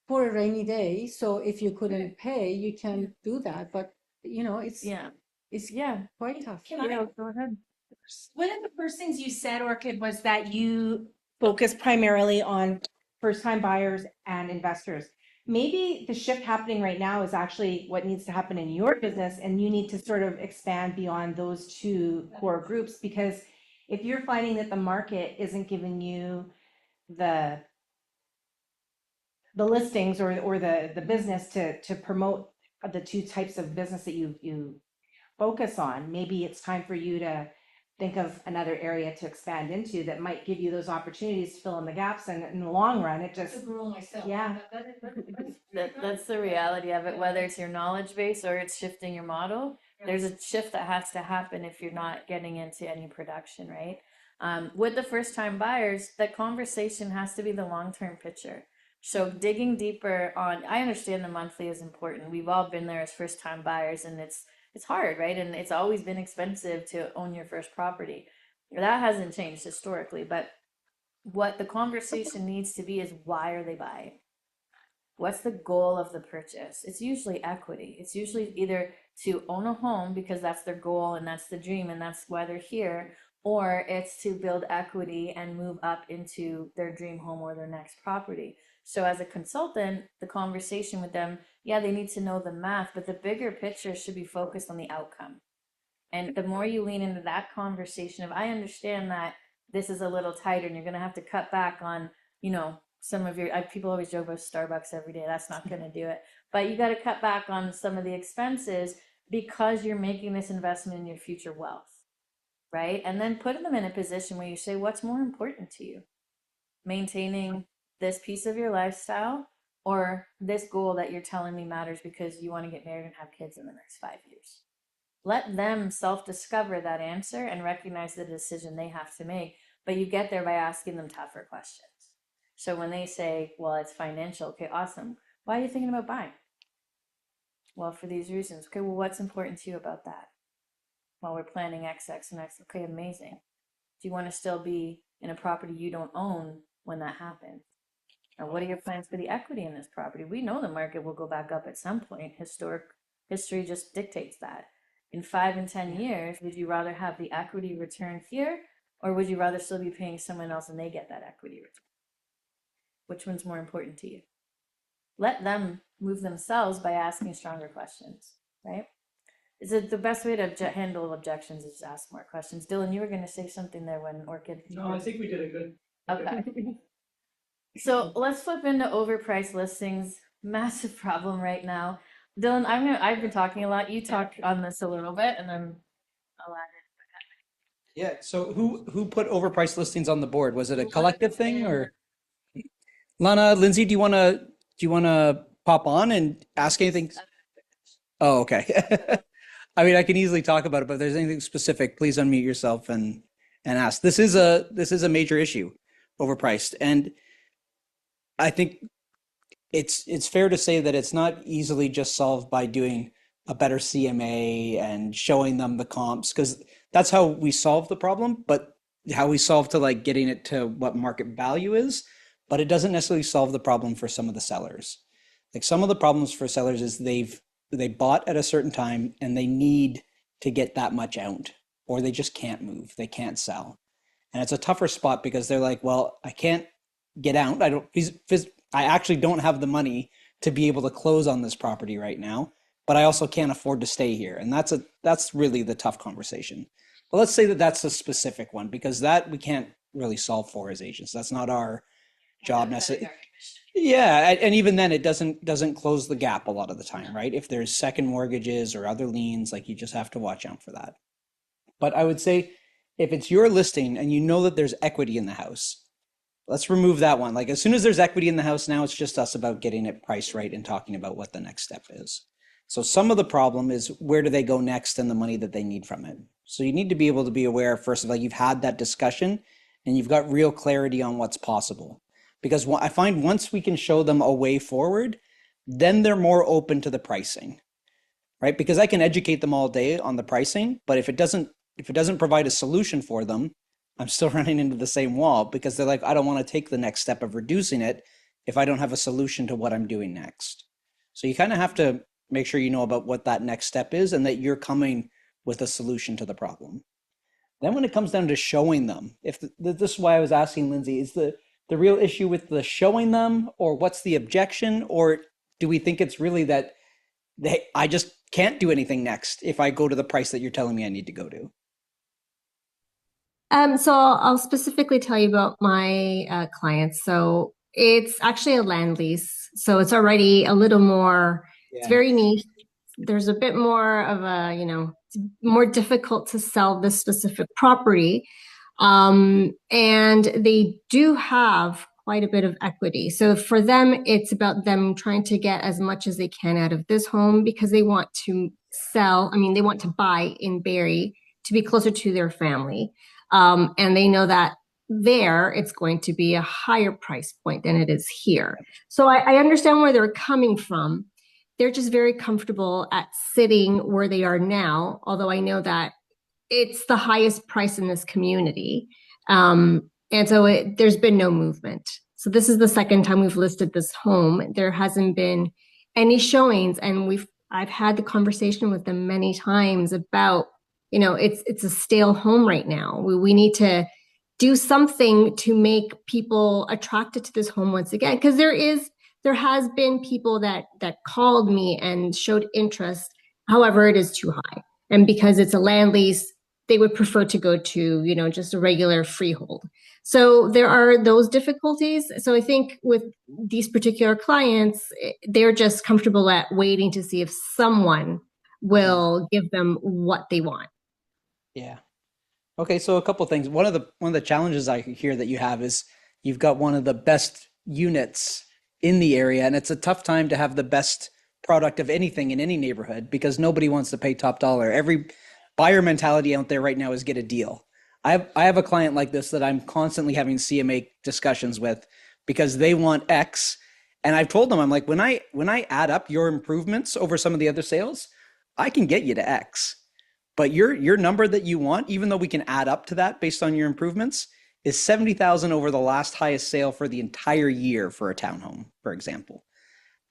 Speaker 8: for a rainy day. So if you couldn't pay, you can do that. But you know, it's
Speaker 3: Yeah.
Speaker 8: it's
Speaker 3: Yeah.
Speaker 8: quite tough.
Speaker 1: Can I,
Speaker 3: Yeah, go ahead.
Speaker 1: one of the first things you said, Orchid, was that you focus primarily on first-time buyers and investors. Maybe the shift happening right now is actually what needs to happen in your business, and you need to sort of expand beyond those two core groups, because if you're finding that the market isn't giving you the listings or the business to promote the two types of business that you focus on, maybe it's time for you to think of another area to expand into that might give you those opportunities to fill in the gaps, and in the long run, it just,
Speaker 8: To grow myself.
Speaker 1: yeah.
Speaker 3: That's the reality of it, whether it's your knowledge base or it's shifting your model. There's a shift that has to happen if you're not getting into any production, right? With the first time buyers, the conversation has to be the long term picture. So digging deeper on, I understand the monthly is important. We've all been there as first time buyers, and it's hard, right? And it's always been expensive to own your first property. That hasn't changed historically, but what the conversation needs to be is, why are they buying? What's the goal of the purchase? It's usually equity. It's usually either to own a home because that's their goal and that's the dream and that's why they're here, or it's to build equity and move up into their dream home or their next property. So as a consultant, the conversation with them, yeah, they need to know the math, but the bigger picture should be focused on the outcome. And the more you lean into that conversation of, I understand that this is a little tighter and you're going to have to cut back on, some of your, people always joke about Starbucks every day. That's not going to do it. But you got to cut back on some of the expenses because you're making this investment in your future wealth, right? And then put them in a position where you say, what's more important to you? Maintaining this piece of your lifestyle or this goal that you're telling me matters because you want to get married and have kids in the next 5 years? Let them self-discover that answer and recognize the decision they have to make. But you get there by asking them tougher questions. So when they say, well, it's financial, okay, awesome. Why are you thinking about buying? Well, for these reasons. Okay, well, what's important to you about that? Well, we're planning X, X, and X. Okay, amazing. Do you want to still be in a property you don't own when that happens? Or what are your plans for the equity in this property? We know the market will go back up at some point. History just dictates that. In 5 and 10 years, would you rather have the equity return here, or would you rather still be paying someone else and they get that equity return? Which one's more important to you? Let them move themselves by asking stronger questions, right? Is it the best way to handle objections is to ask more questions? Dylan, you were going to say something there when Orchid.
Speaker 7: No, I think we did it good.
Speaker 3: Okay. So let's flip into overpriced listings. Massive problem right now. Dylan, I've been talking a lot. You talk on this a little bit, and then I'll add it.
Speaker 7: Yeah. So who put overpriced listings on the board? Was it a collective thing or? Lana, Lindsay, do you wanna pop on and ask anything? Oh, okay. I mean, I can easily talk about it, but if there's anything specific, please unmute yourself and ask. This is a major issue, overpriced, and I think it's fair to say that it's not easily just solved by doing a better CMA and showing them the comps, because that's how we solve the problem, but how we solve to like getting it to what market value is, but it doesn't necessarily solve the problem for some of the sellers. Like some of the problems for sellers is they bought at a certain time and they need to get that much out, or they just can't move, they can't sell. And it's a tougher spot because they're like, well, I can't get out. I actually don't have the money to be able to close on this property right now, but I also can't afford to stay here. And that's really the tough conversation. But let's say that that's a specific one, because that we can't really solve for as agents. That's not our job necessarily. Yeah, and even then it doesn't close the gap a lot of the time, right? If there's second mortgages or other liens, like you just have to watch out for that. But I would say if it's your listing and you know that there's equity in the house, let's remove that one. Like as soon as there's equity in the house, now it's just us about getting it priced right and talking about what the next step is. So some of the problem is where do they go next and the money that they need from it. So you need to be able to be aware, first of all, you've had that discussion and you've got real clarity on what's possible. Because I find once we can show them a way forward, then they're more open to the pricing, right? Because I can educate them all day on the pricing, but if it doesn't provide a solution for them, I'm still running into the same wall, because they're like, I don't want to take the next step of reducing it if I don't have a solution to what I'm doing next. So you kind of have to make sure you know about what that next step is and that you're coming with a solution to the problem. Then when it comes down to showing them, this is why I was asking Lindsay, is the real issue with the showing them, or what's the objection? Or do we think it's really that I just can't do anything next if I go to the price that you're telling me I need to go to?
Speaker 4: So I'll specifically tell you about my clients. So it's actually a land lease. So it's already a little more, it's very niche. There's a bit more of a, it's more difficult to sell this specific property. And they do have quite a bit of equity. So for them, it's about them trying to get as much as they can out of this home because they want to they want to buy in Barrie to be closer to their family. And they know that there it's going to be a higher price point than it is here. So I understand where they're coming from. They're just very comfortable at sitting where they are now, although I know that it's the highest price in this community. And so there's been no movement. So this is the second time we've listed this home. There hasn't been any showings, and I've had the conversation with them many times about, it's a stale home right now. We need to do something to make people attracted to this home once again, because there has been people that called me and showed interest. However, it is too high. And because it's a land lease, they would prefer to go to, you know, just a regular freehold. So there are those difficulties. So I think with these particular clients, they're just comfortable at waiting to see if someone will give them what they want.
Speaker 7: Yeah. Okay, so a couple things. One of the challenges I hear that you have is you've got one of the best units in the area, and it's a tough time to have the best product of anything in any neighborhood because nobody wants to pay top dollar. Every buyer mentality out there right now is get a deal. I have a client like this that I'm constantly having CMA discussions with because they want X, and I've told them I'm like when I add up your improvements over some of the other sales, I can get you to X. But your number that you want, even though we can add up to that based on your improvements, is 70,000 over the last highest sale for the entire year for a townhome, for example.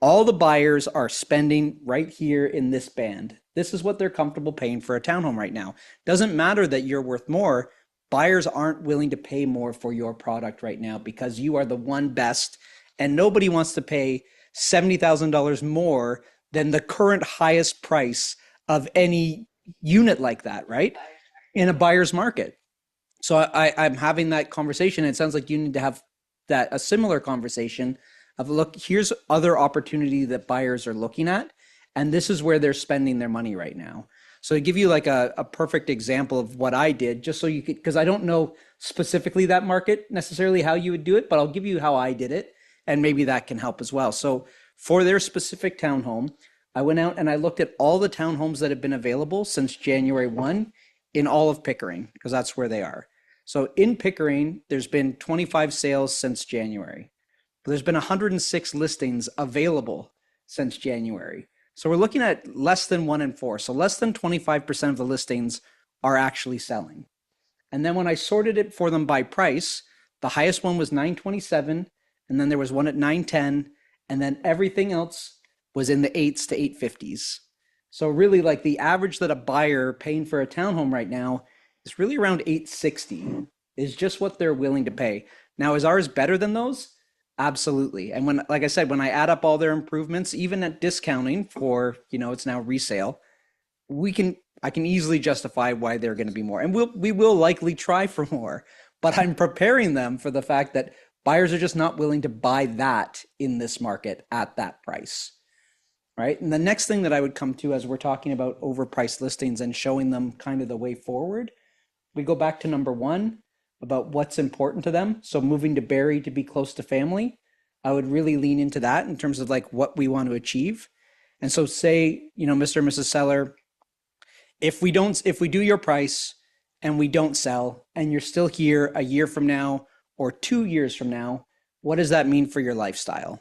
Speaker 7: All the buyers are spending right here in this band. This is what they're comfortable paying for a townhome right now. Doesn't matter that you're worth more. Buyers aren't willing to pay more for your product right now because you are the one best, and nobody wants to pay $70,000 more than the current highest price of any unit like that, right? In a buyer's market. So I'm having that conversation. It sounds like you need to have that a similar conversation of look, here's other opportunity that buyers are looking at, and this is where they're spending their money right now. So to give you like a perfect example of what I did, just so you could, because I don't know specifically that market necessarily how you would do it, but I'll give you how I did it, and maybe that can help as well. So for their specific townhome, I went out and I looked at all the townhomes that have been available since January 1 in all of Pickering, because that's where they are. So in Pickering, there's been 25 sales since January. There's been 106 listings available since January. So we're looking at less than 1 in 4. So less than 25% of the listings are actually selling. And then when I sorted it for them by price, the highest one was 927, and then there was one at 910, and then everything else was in the 8s to 850s. So really like the average that a buyer paying for a townhome right now is really around 860 is just what they're willing to pay. Now, is ours better than those? Absolutely. And when, like I said, when I add up all their improvements, even at discounting for, you know, it's now resale, I can easily justify why they're going to be more. And we will likely try for more, but I'm preparing them for the fact that buyers are just not willing to buy that in this market at that price. Right. And the next thing that I would come to as we're talking about overpriced listings and showing them kind of the way forward, we go back to number one about what's important to them. So moving to Barrie to be close to family, I would really lean into that in terms of like what we want to achieve. And so say, you know, Mr. and Mrs. Seller, if we do your price and we don't sell and you're still here a year from now or 2 years from now, what does that mean for your lifestyle?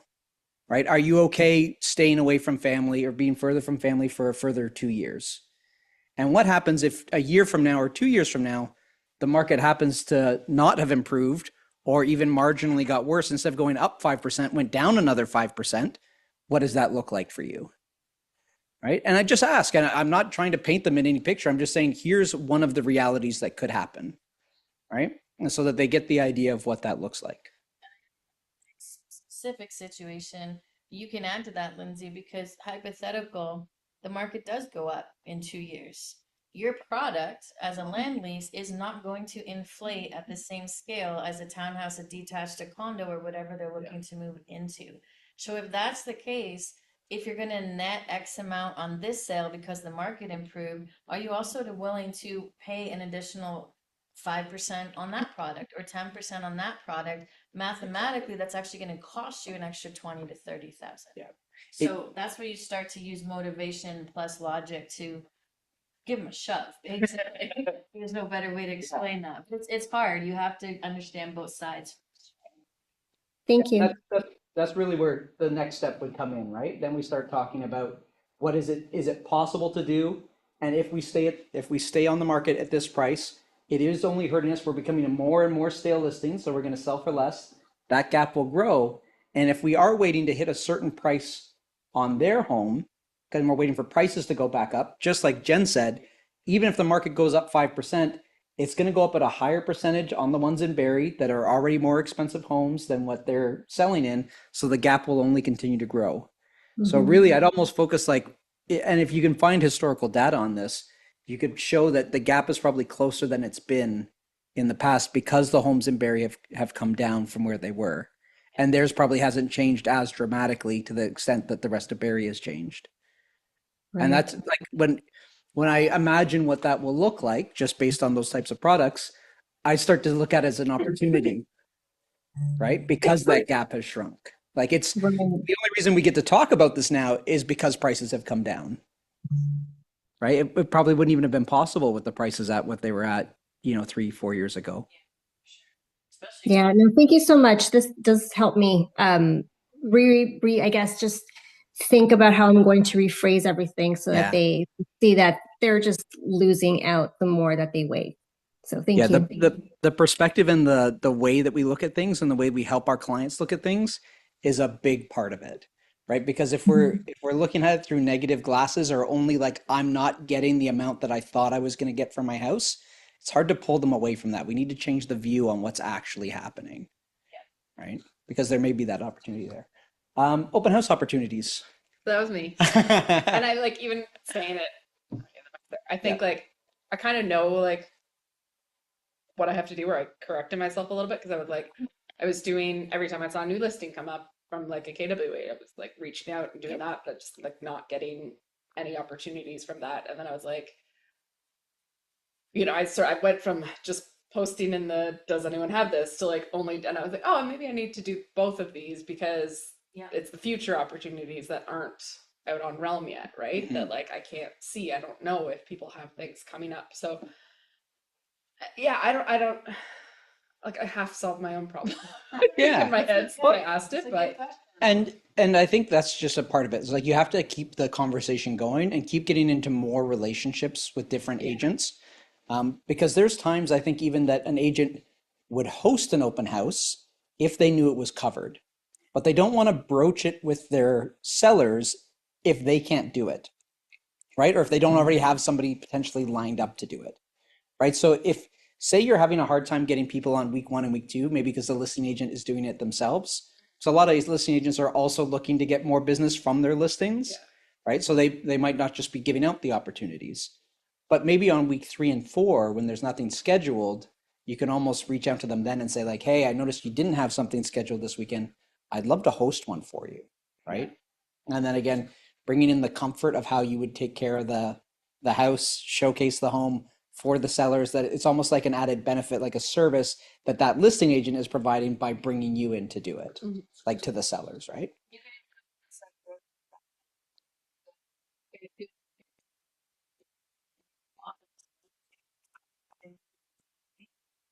Speaker 7: Right? Are you okay staying away from family or being further from family for a further 2 years? And what happens if a year from now or 2 years from now, the market happens to not have improved or even marginally got worse? Instead of going up 5%, went down another 5%. What does that look like for you? Right? And I just ask, and I'm not trying to paint them in any picture. I'm just saying, here's one of the realities that could happen. Right? And so that they get the idea of what that looks like.
Speaker 3: Specific situation, you can add to that, Lindsay, because hypothetical, the market does go up in 2 years. Your product as a land lease is not going to inflate at the same scale as a townhouse, a detached, a condo, or whatever they're looking to move into. So if that's the case, if you're going to net X amount on this sale because the market improved, are you also willing to pay an additional 5% on that product or 10% on that product? Mathematically, that's actually going to cost you an extra 20 to 30,000.
Speaker 7: Yeah.
Speaker 3: So that's where you start to use motivation plus logic to give them a shove. Basically. There's no better way to explain that. But it's hard. You have to understand both sides.
Speaker 4: Thank you.
Speaker 7: That's really where the next step would come in, right? Then we start talking about what is it possible to do? And if we stay on the market at this price, it is only hurting us. We're becoming a more and more stale listing, so we're going to sell for less. That gap will grow. And if we are waiting to hit a certain price on their home, because we're waiting for prices to go back up, just like Jen said, even if the market goes up 5%, it's going to go up at a higher percentage on the ones in Barrie that are already more expensive homes than what they're selling in. So the gap will only continue to grow. Mm-hmm. So really, I'd almost focus like, and if you can find historical data on this, you could show that the gap is probably closer than it's been in the past because the homes in Barrie have come down from where they were. And theirs probably hasn't changed as dramatically to the extent that the rest of Barrie has changed. And
Speaker 4: Right.
Speaker 7: that's like when I imagine what that will look like just based on those types of products, I start to look at it as an opportunity, right? Because that gap has shrunk. Like it's
Speaker 4: Right.
Speaker 7: the only reason we get to talk about this now is because prices have come down, right? It probably wouldn't even have been possible with the prices at what they were at, 3-4 years ago.
Speaker 4: Yeah, no, thank you so much. This does help me I guess just think about how I'm going to rephrase everything so that
Speaker 7: Yeah.
Speaker 4: they see that they're just losing out the more that they wait. So thank
Speaker 7: Yeah,
Speaker 4: you.
Speaker 7: the perspective and the way that we look at things and the way we help our clients look at things is a big part of it, right? Because if we're looking at it through negative glasses or only like I'm not getting the amount that I thought I was going to get for my house, it's hard to pull them away from that. We need to change the view on what's actually happening, right? Because there may be that opportunity there. Open house opportunities.
Speaker 5: That was me. And I like even saying it. I think like I kind of know like what I have to do where I corrected myself a little bit because I was doing every time I saw a new listing come up from like a KWA, I was like reaching out and doing that, but just like not getting any opportunities from that. And then I was like, I went from just posting in the does anyone have this to like only, and I was like, oh, maybe I need to do both of these because it's the future opportunities that aren't out on Realm yet, right? That like I can't see. I don't know if people have things coming up. So yeah, I don't like I half solved my own problem.
Speaker 7: Yeah.
Speaker 5: In my head since I asked it, but
Speaker 7: And I think that's just a part of it. It's like you have to keep the conversation going and keep getting into more relationships with different agents. Because there's times I think even that an agent would host an open house if they knew it was covered, but they don't want to broach it with their sellers if they can't do it, right? Or if they don't already have somebody potentially lined up to do it, right? So if say you're having a hard time getting people on week 1 and week 2, maybe because the listing agent is doing it themselves. So a lot of these listing agents are also looking to get more business from their listings, right? So they might not just be giving out the opportunities, but maybe on week 3 and 4, when there's nothing scheduled, you can almost reach out to them then and say like, hey, I noticed you didn't have something scheduled this weekend. I'd love to host one for you, right? And then again, bringing in the comfort of how you would take care of the house, showcase the home for the sellers, that it's almost like an added benefit, like a service that that listing agent is providing by bringing you in to do it, like to the sellers, right?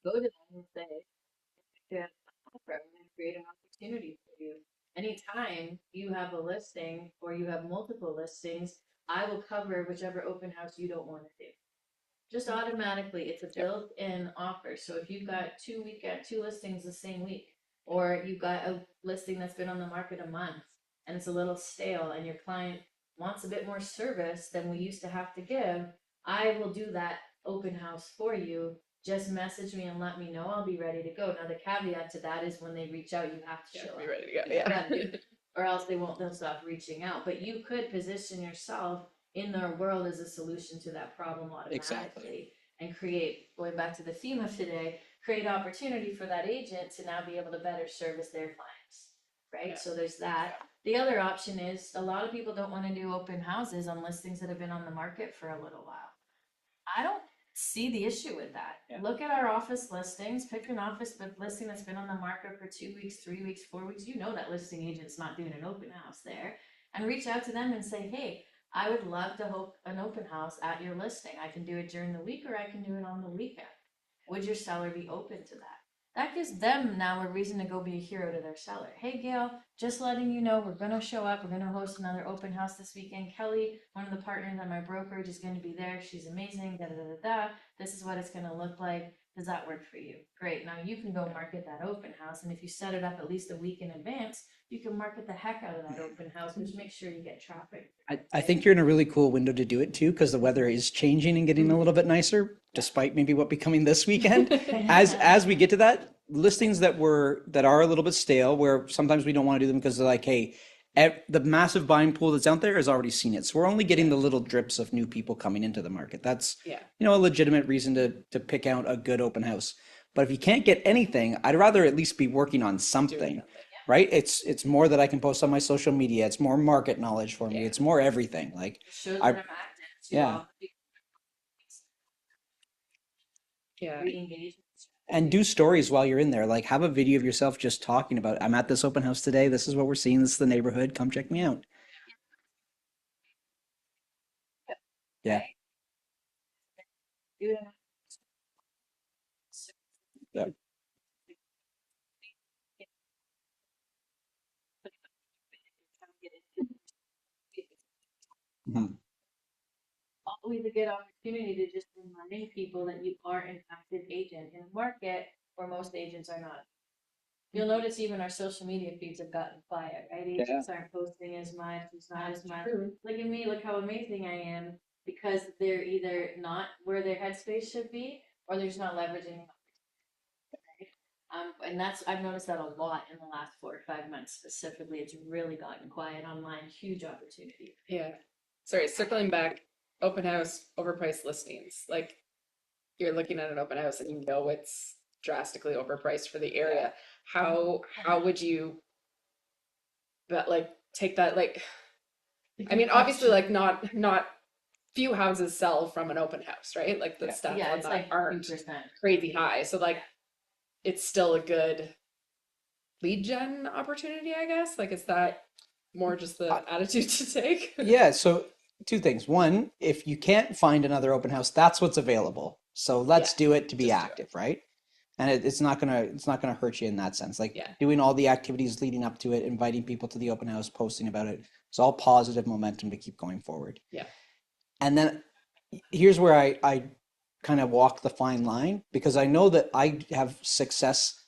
Speaker 3: Go to them and say, "Yeah, I'm going to create an opportunity for you. Anytime you have a listing or you have multiple listings, I will cover whichever open house you don't want to do. Just automatically, it's a built-in offer. So if you've got two listings the same week, or you've got a listing that's been on the market a month and it's a little stale and your client wants a bit more service than we used to have to give, I will do that open house for you. Just message me and let me know. I'll be ready to go. Now the caveat to that is when they reach out, you have to show
Speaker 5: be
Speaker 3: up.
Speaker 5: ready to go.
Speaker 3: You
Speaker 5: Yeah.
Speaker 3: gotta do- or else they'll stop reaching out. But you could position yourself in their world as a solution to that problem automatically.
Speaker 7: Exactly.
Speaker 3: And create, going back to the theme of today, create opportunity for that agent to now be able to better service their clients, right?
Speaker 5: Yeah.
Speaker 3: So there's that. The other option is a lot of people don't want to do open houses on listings that have been on the market for a little while. I don't see the issue with that. Look at our office listings, pick an office listing that's been on the market for 2 weeks, 3 weeks, 4 weeks. You know that listing agent's not doing an open house there. And reach out to them and say, hey, I would love to host an open house at your listing. I can do it during the week or I can do it on the weekend. Would your seller be open to that? That gives them now a reason to go be a hero to their seller. Hey, Gail, just letting you know we're going to show up. We're going to host another open house this weekend. Kelly, one of the partners at my brokerage, is going to be there. She's amazing. Da, da, da, da. This is what it's going to look like. Does that work for you? Great. Now you can go market that open house. And if you set it up at least a week in advance, you can market the heck out of that open house, which makes sure you get traffic.
Speaker 7: I think you're in a really cool window to do it too, because the weather is changing and getting a little bit nicer, despite maybe what becoming this weekend. As we get to that, listings that are a little bit stale, where sometimes we don't want to do them because they're like, hey, The massive buying pool that's out there has already seen it. So we're only getting the little drips of new people coming into the market. That's,
Speaker 5: Yeah.
Speaker 7: a legitimate reason to pick out a good open house. But if you can't get anything, I'd rather at least be working on something, right? It's more that I can post on my social media. It's more market knowledge for me. It's more everything. Like,
Speaker 3: Shows
Speaker 7: I-
Speaker 3: that I'm active too.
Speaker 7: yeah.
Speaker 5: Yeah.
Speaker 3: Re-engage.
Speaker 7: And do stories while you're in there. Like, have a video of yourself just talking about, I'm at this open house today. This is what we're seeing. This is the neighborhood. Come check me out. Yeah. Yeah. Mhm.
Speaker 3: Always a good opportunity to just remind people that you are an active agent in a market where most agents are not. You'll notice even our social media feeds have gotten quiet, right? Agents aren't posting as much, it's not as much. Look at me, look how amazing I am, because they're either not where their headspace should be, or they're just not leveraging. And that's, I've noticed that a lot in the last 4 or 5 months specifically. It's really gotten quiet online, huge opportunity.
Speaker 5: Yeah. Sorry, circling back, open house, overpriced listings. Like you're looking at an open house and you know it's drastically overpriced for the area. How would you take that I mean obviously like not few houses sell from an open house, right? Like the stats
Speaker 3: Yeah,
Speaker 5: on
Speaker 3: it's
Speaker 5: that
Speaker 3: like
Speaker 5: aren't
Speaker 3: 2%.
Speaker 5: crazy high. So like it's still a good lead gen opportunity, I guess. Like is that more just the attitude to take?
Speaker 7: Yeah, so two things. One, if you can't find another open house, that's what's available. So let's do it to be
Speaker 5: just do it.
Speaker 7: active, right? And it's not gonna hurt you in that sense. Like
Speaker 5: Yeah.
Speaker 7: doing all the activities leading up to it, inviting people to the open house, posting about it. It's all positive momentum to keep going forward.
Speaker 5: Yeah.
Speaker 7: And then here's where I kind of walk the fine line because I know that I have success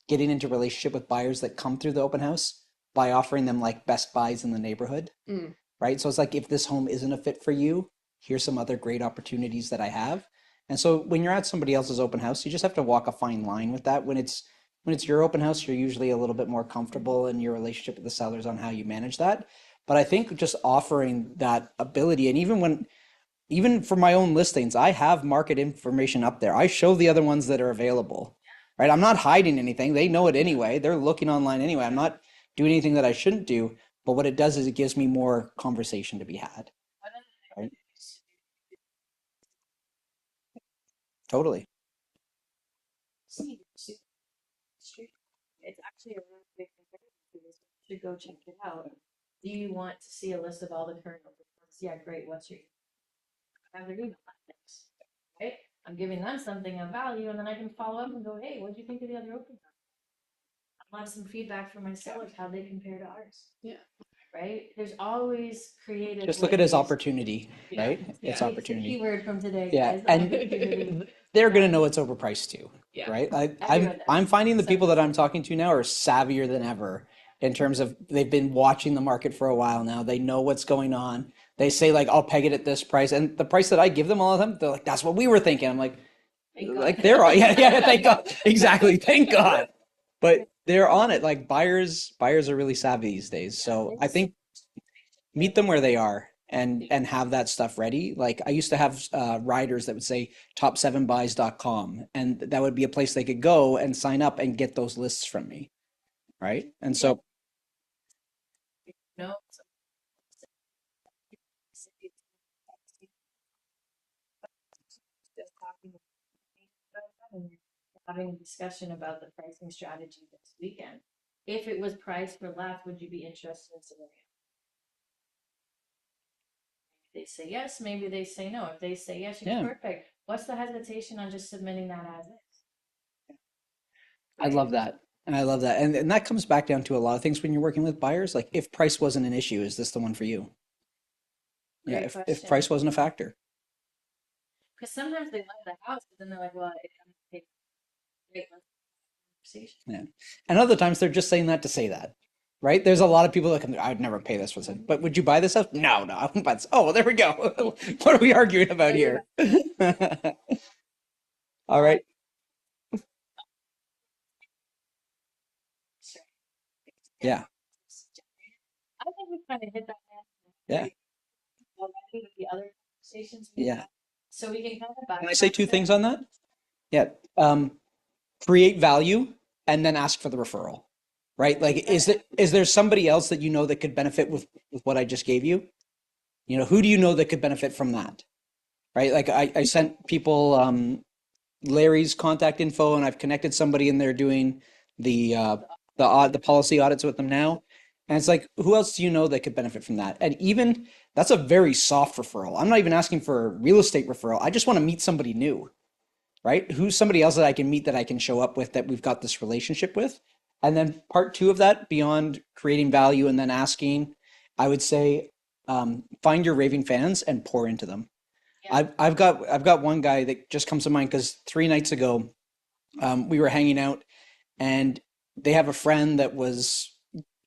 Speaker 7: getting into relationship with buyers that come through the open house by offering them like best buys in the neighborhood. Right? So it's like, if this home isn't a fit for you, here's some other great opportunities that I have. And so when you're at somebody else's open house, you just have to walk a fine line with that. When it's your open house, you're usually a little bit more comfortable in your relationship with the sellers on how you manage that. But I think just offering that ability, and even for my own listings, I have market information up there. I show the other ones that are available. Right? I'm not hiding anything. They know it anyway. They're looking online anyway. I'm not doing anything that I shouldn't do. But what it does is it gives me more conversation to be had. Right? Totally.
Speaker 3: It's actually a really big comparison to this. You should go check it out. Do you want to see a list of all the current open houses? Yeah, great. What's your have their email address? Right? I'm giving them something of value, and then I can follow up and go, hey, what do you think of the other open house? I'll have some feedback from my sellers how they compare to ours.
Speaker 5: Yeah.
Speaker 3: Right? There's always creative.
Speaker 7: Just look at it as
Speaker 3: ways.
Speaker 7: opportunity, right? It's
Speaker 3: It's the
Speaker 7: opportunity.
Speaker 3: keyword from today.
Speaker 7: Yeah,
Speaker 3: Guys.
Speaker 7: and
Speaker 3: Opportunity.
Speaker 7: they're gonna know it's overpriced too,
Speaker 5: Yeah.
Speaker 7: right?
Speaker 3: Everyone
Speaker 7: I'm
Speaker 3: does.
Speaker 7: I'm finding the people that I'm talking to now are savvier than ever in terms of they've been watching the market for a while now. They know what's going on. They say like, I'll peg it at this price, and the price that I give them all of them, they're like, that's what we were thinking. I'm like, they're all, yeah, thank God, exactly, thank God. But they're on it. Like buyers are really savvy these days. So I think meet them where they are and have that stuff ready. Like I used to have riders that would say top7buys.com, and that would be a place they could go and sign up and get those lists from me. Right. And so,
Speaker 3: No. Just talking and having a discussion about the pricing strategy this weekend. If it was priced for less, would you be interested in submitting? They say yes, maybe they say no. If they say yes, you're
Speaker 7: Yeah.
Speaker 3: perfect. What's the hesitation on just submitting that as is?
Speaker 7: I love that. And I love that. And that comes back down to a lot of things when you're working with buyers. Like if price wasn't an issue, is this the one for you? Yeah.
Speaker 3: Great
Speaker 7: If
Speaker 3: question.
Speaker 7: price wasn't a factor.
Speaker 3: Because sometimes they love the house, but then they're like, well, it comes to take great conversation.
Speaker 7: Yeah. And other times they're just saying that to say that. Right? There's a lot of people that come, I'd never pay this for this. But would you buy this house? No, I wouldn't buy this. Oh, well, there we go. What are we arguing about here? All right. Yeah.
Speaker 3: kind of hit that.
Speaker 7: Yeah.
Speaker 3: Already with the other conversations.
Speaker 7: Yeah.
Speaker 3: So we can kind of back.
Speaker 7: Can I say two things on that? Yeah. Create value and then ask for the referral, right? Like, is there somebody else that you know that could benefit with what I just gave you? You know, who do you know that could benefit from that? Right? Like I sent people Larry's contact info and I've connected somebody and they're doing the policy audits with them now. And it's like, who else do you know that could benefit from that? And even that's a very soft referral. I'm not even asking for a real estate referral. I just want to meet somebody new, right? Who's somebody else that I can meet that I can show up with that we've got this relationship with? And then part two of that, beyond creating value and then asking, I would say, find your raving fans and pour into them. I've got one guy that just comes to mind because 3 nights ago, we were hanging out and they have a friend that was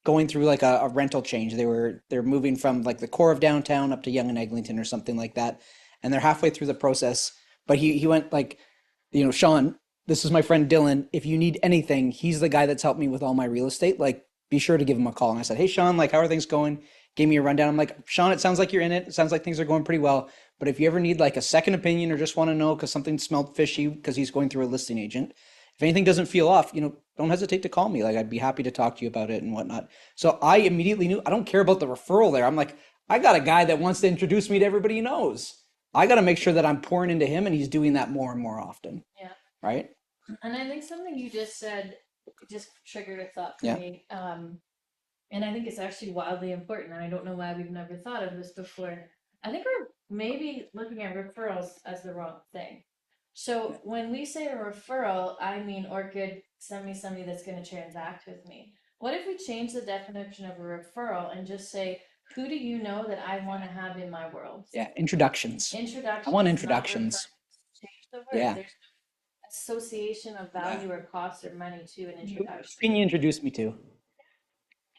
Speaker 7: going through like a rental change. They're moving from like the core of downtown up to Yonge and Eglinton or something like that, and they're halfway through the process. But he went like, Sean, this is my friend Dylan. If you need anything, he's the guy that's helped me with all my real estate. Like, be sure to give him a call. And I said, hey Sean, like, how are things going? Gave me a rundown. I'm like, Sean, it sounds like you're in it. It sounds like things are going pretty well. But if you ever need like a second opinion or just want to know because something smelled fishy because he's going through a listing agent, if anything doesn't feel off, don't hesitate to call me. Like, I'd be happy to talk to you about it and whatnot. So I immediately knew I don't care about the referral there. I'm like, I got a guy that wants to introduce me to everybody he knows. I got to make sure that I'm pouring into him and he's doing that more and more often.
Speaker 3: Yeah.
Speaker 7: Right.
Speaker 3: And I think something you just said just triggered a thought for
Speaker 7: Yeah.
Speaker 3: me. And I think it's actually wildly important. And I don't know why we've never thought of this before. I think we're maybe looking at referrals as the wrong thing. So when we say a referral, I mean, Orchid, send me somebody that's going to transact with me. What if we change the definition of a referral and just say, who do you know that I want to have in my world?
Speaker 7: Yeah. Introductions.
Speaker 3: Introductions.
Speaker 7: I want
Speaker 3: not
Speaker 7: introductions.
Speaker 3: referrals. Change the word.
Speaker 7: Yeah.
Speaker 3: There's no association of value or cost or money to an
Speaker 7: Who
Speaker 3: introduction.
Speaker 7: can you introduce me to?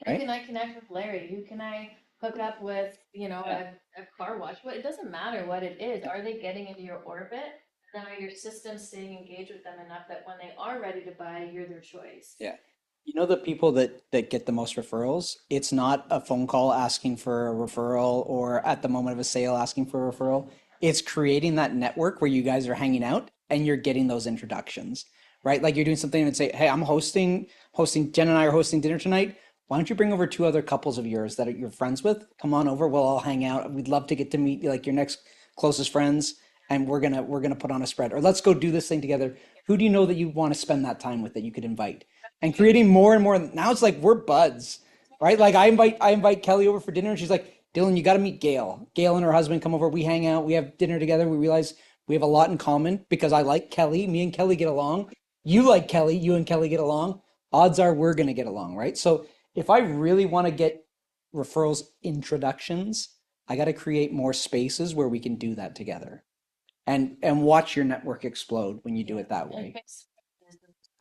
Speaker 3: Who can I connect with Larry? Who can I hook up with, a car wash? Well, it doesn't matter what it is. Are they getting into your orbit? Then are your systems staying engaged with them enough that when they are ready to buy, you're their choice?
Speaker 7: Yeah. You know, the people that get the most referrals, it's not a phone call asking for a referral or at the moment of a sale asking for a referral. It's creating that network where you guys are hanging out and you're getting those introductions, right? Like you're doing something and say, hey, I'm hosting, Jen and I are hosting dinner tonight. Why don't you bring over two other couples of yours that you're friends with? Come on over. We'll all hang out. We'd love to get to meet like your next closest friends, and we're gonna put on a spread. Or let's go do this thing together. Who do you know that you want to spend that time with that you could invite? And creating more and more. Now it's like we're buds, right? Like I invite Kelly over for dinner, and she's like, Dylan, you got to meet Gail. Gail and her husband come over. We hang out. We have dinner together. We realize we have a lot in common because I like Kelly. Me and Kelly get along. You like Kelly. You and Kelly get along. Odds are we're gonna get along, right? So if I really want to get referrals introductions, I got to create more spaces where we can do that together and watch your network explode when you do it that way.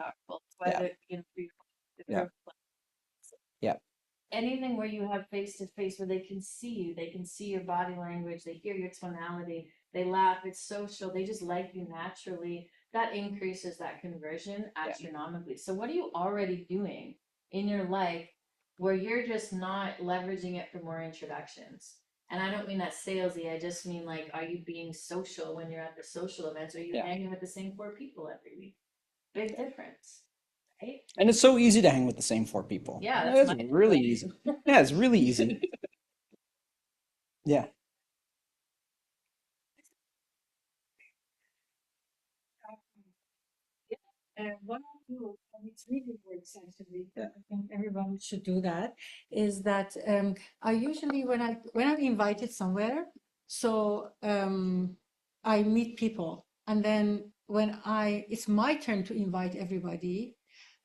Speaker 3: Powerful.
Speaker 7: Yeah.
Speaker 3: Whether,
Speaker 7: Yeah. Yeah.
Speaker 3: anything where you have face to face where they can see you, they can see your body language, they hear your tonality, they laugh, it's social, they just like you naturally. That increases that conversion astronomically. So what are you already doing in your life where you're just not leveraging it for more introductions? And I don't mean that salesy. I just mean like, are you being social when you're at the social events? Are you hanging with the same 4 people every week? Big difference, right?
Speaker 7: And it's so easy to hang with the same 4 people.
Speaker 3: Yeah,
Speaker 7: It's really easy. Yeah, it's really easy. Yeah.
Speaker 8: What I do, and it's really works actually, I think everyone should do that, is that I usually when I'm invited somewhere, so I meet people, and then when it's my turn to invite everybody,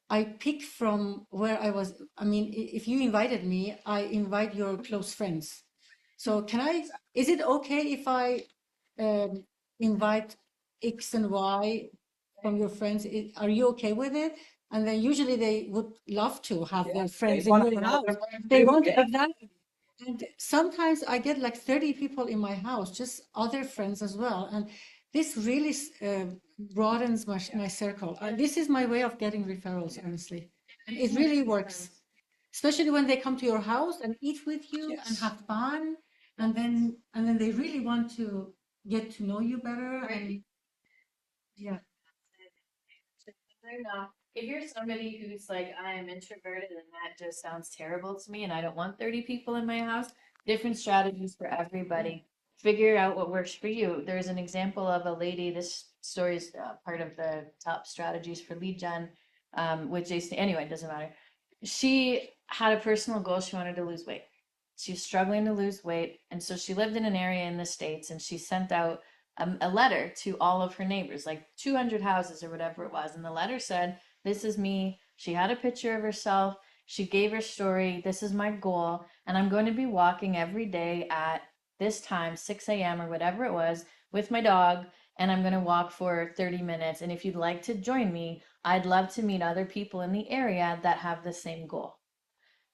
Speaker 8: I pick from where I was. I mean, if you invited me, I invite your close friends. So is it okay if I invite X and Y from your friends? Are you okay with it? And then usually they would love to have their friends in your house. They want exactly. And sometimes I get like 30 people in my house, just other friends as well. And this really broadens my circle. This is my way of getting referrals, honestly. And it really works. especially when they come to your house and eat with you and
Speaker 7: Yes.
Speaker 8: have fun, and then they really want to get to know you better. And yeah.
Speaker 3: They're not. If you're somebody who's like, I am introverted and that just sounds terrible to me and I don't want 30 people in my house, different strategies for everybody. Figure out what works for you. There's an example of a lady, this story is part of the top strategies for lead gen, with Jason. Anyway, it doesn't matter. She had a personal goal. She wanted to lose weight. She was struggling to lose weight. And so she lived in an area in the States and she sent out a letter to all of her neighbors, like 200 houses or whatever it was. And the letter said, this is me. She had a picture of herself. She gave her story. This is my goal. And I'm going to be walking every day at this time, 6 a.m. or whatever it was, with my dog. And I'm going to walk for 30 minutes. And if you'd like to join me, I'd love to meet other people in the area that have the same goal.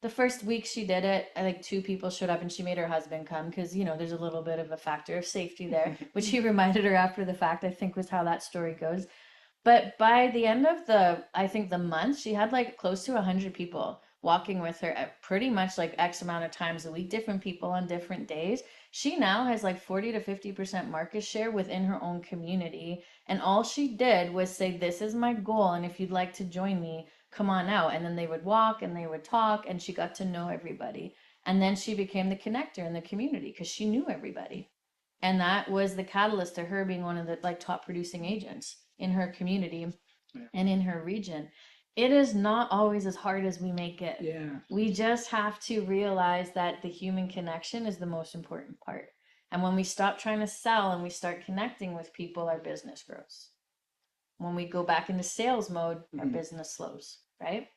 Speaker 3: The first week she did it, I think 2 people showed up and she made her husband come because, there's a little bit of a factor of safety there, which he reminded her after the fact, I think was how that story goes. But by the end of I think the month, she had like close to 100 people walking with her at pretty much like X amount of times a week, different people on different days. She now has like 40 to 50% market share within her own community. And all she did was say, this is my goal. And if you'd like to join me, come on out. And then they would walk and they would talk and she got to know everybody. And then she became the connector in the community because she knew everybody. And that was the catalyst to her being one of the like top producing agents in her community and in her region. It is not always as hard as we make it.
Speaker 7: Yeah.
Speaker 3: We just have to realize that the human connection is the most important part. And when we stop trying to sell and we start connecting with people, our business grows. When we go back into sales mode, our business slows, right?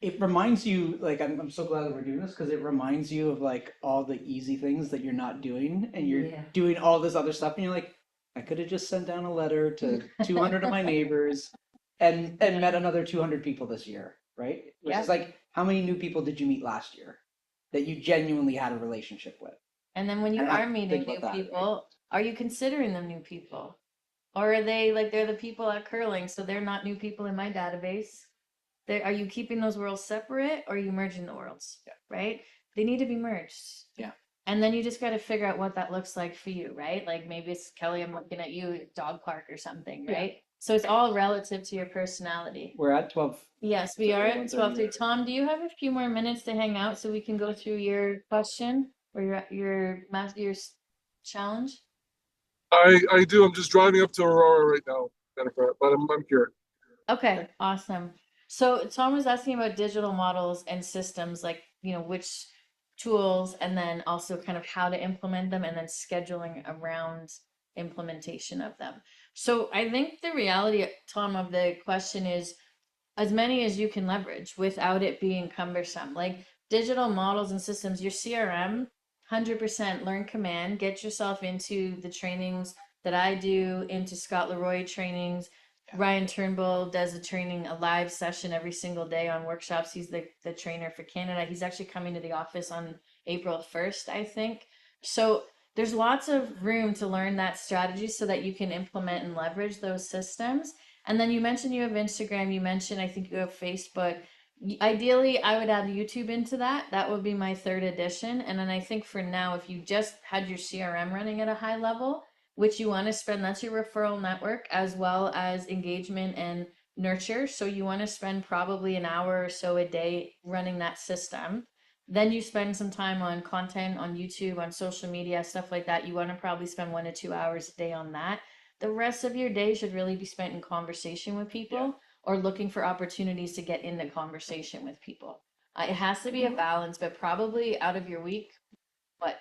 Speaker 7: It reminds you, like, I'm so glad that we're doing this because it reminds you of like all the easy things that you're not doing and you're doing all this other stuff and you're like, I could have just sent down a letter to 200 of my neighbors and met another 200 people this year, right? Which is like, how many new people did you meet last year that you genuinely had a relationship with?
Speaker 3: And then when you
Speaker 7: And I
Speaker 3: are meeting
Speaker 7: think
Speaker 3: new
Speaker 7: about that,
Speaker 3: people, are you considering them new people? Or are they like they're the people at curling, so they're not new people in my database? Are you keeping those worlds separate or are you merging the worlds?
Speaker 7: Yeah.
Speaker 3: Right? They need to be merged.
Speaker 7: Yeah.
Speaker 3: And then you just got to figure out what that looks like for you, right? Like maybe it's Kelly, I'm looking at you at dog park or something, right? So it's all relative to your personality.
Speaker 7: We're at 12.
Speaker 3: Yes, we are at 12:03. Tom, do you have a few more minutes to hang out so we can go through your question or your challenge?
Speaker 6: I do. I'm just driving up to Aurora right now, Jennifer, but I'm here.
Speaker 3: Okay, awesome. So Tom was asking about digital models and systems, like, which tools, and then also kind of how to implement them, and then scheduling around implementation of them. So I think the reality, Tom, of the question is as many as you can leverage without it being cumbersome. Like digital models and systems, your CRM, 100% learn command, get yourself into the trainings that I do, into Scott Leroy trainings. Ryan Turnbull does a training, a live session every single day on workshops. He's the trainer for Canada. He's actually coming to the office on April 1st, I think. So there's lots of room to learn that strategy so that you can implement and leverage those systems. And then you mentioned you have Instagram, you mentioned I think you have Facebook. Ideally, I would add YouTube into that. That would be my third edition. And then I think for now, if you just had your CRM running at a high level, which you want to spend, that's your referral network as well as engagement and nurture. So you want to spend probably an hour or so a day running that system. Then you spend some time on content on YouTube, on social media, stuff like that. You want to probably spend 1 to 2 hours a day on that. The rest of your day should really be spent in conversation with people or looking for opportunities to get into conversation with people. It has to be a balance, but probably out of your week,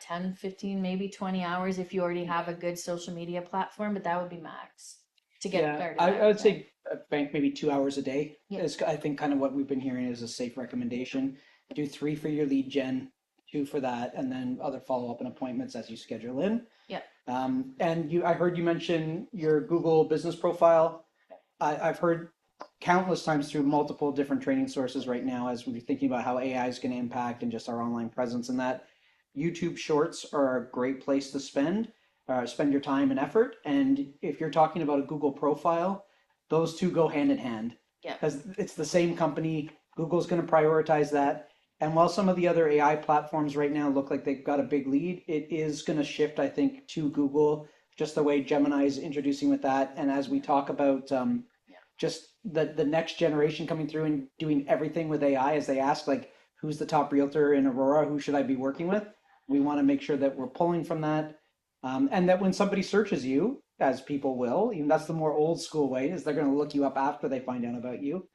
Speaker 3: 10, 15, maybe 20 hours if you already have a good social media platform, but that would be max to get started.
Speaker 7: I would say bank maybe 2 hours a day
Speaker 3: Yeah.
Speaker 7: is I think kind of what we've been hearing is a safe recommendation. Do 3 for your lead gen, 2 for that, and then other follow-up and appointments as you schedule in.
Speaker 3: Yeah.
Speaker 7: And I heard you mention your Google business profile. I've heard countless times through multiple different training sources right now as we're thinking about how AI is going to impact and just our online presence and that YouTube Shorts are a great place to spend your time and effort. And if you're talking about a Google profile, those two go hand in hand.
Speaker 3: Yeah.
Speaker 7: Because it's the same company. Google's going to prioritize that. And while some of the other AI platforms right now look like they've got a big lead, it is going to shift, I think, to Google, just the way Gemini is introducing with that. And as we talk about just the next generation coming through and doing everything with AI, as they ask, like, who's the top realtor in Aurora? Who should I be working with? We want to make sure that we're pulling from that. And that when somebody searches you, as people will, even that's the more old school way, is they're going to look you up after they find out about you.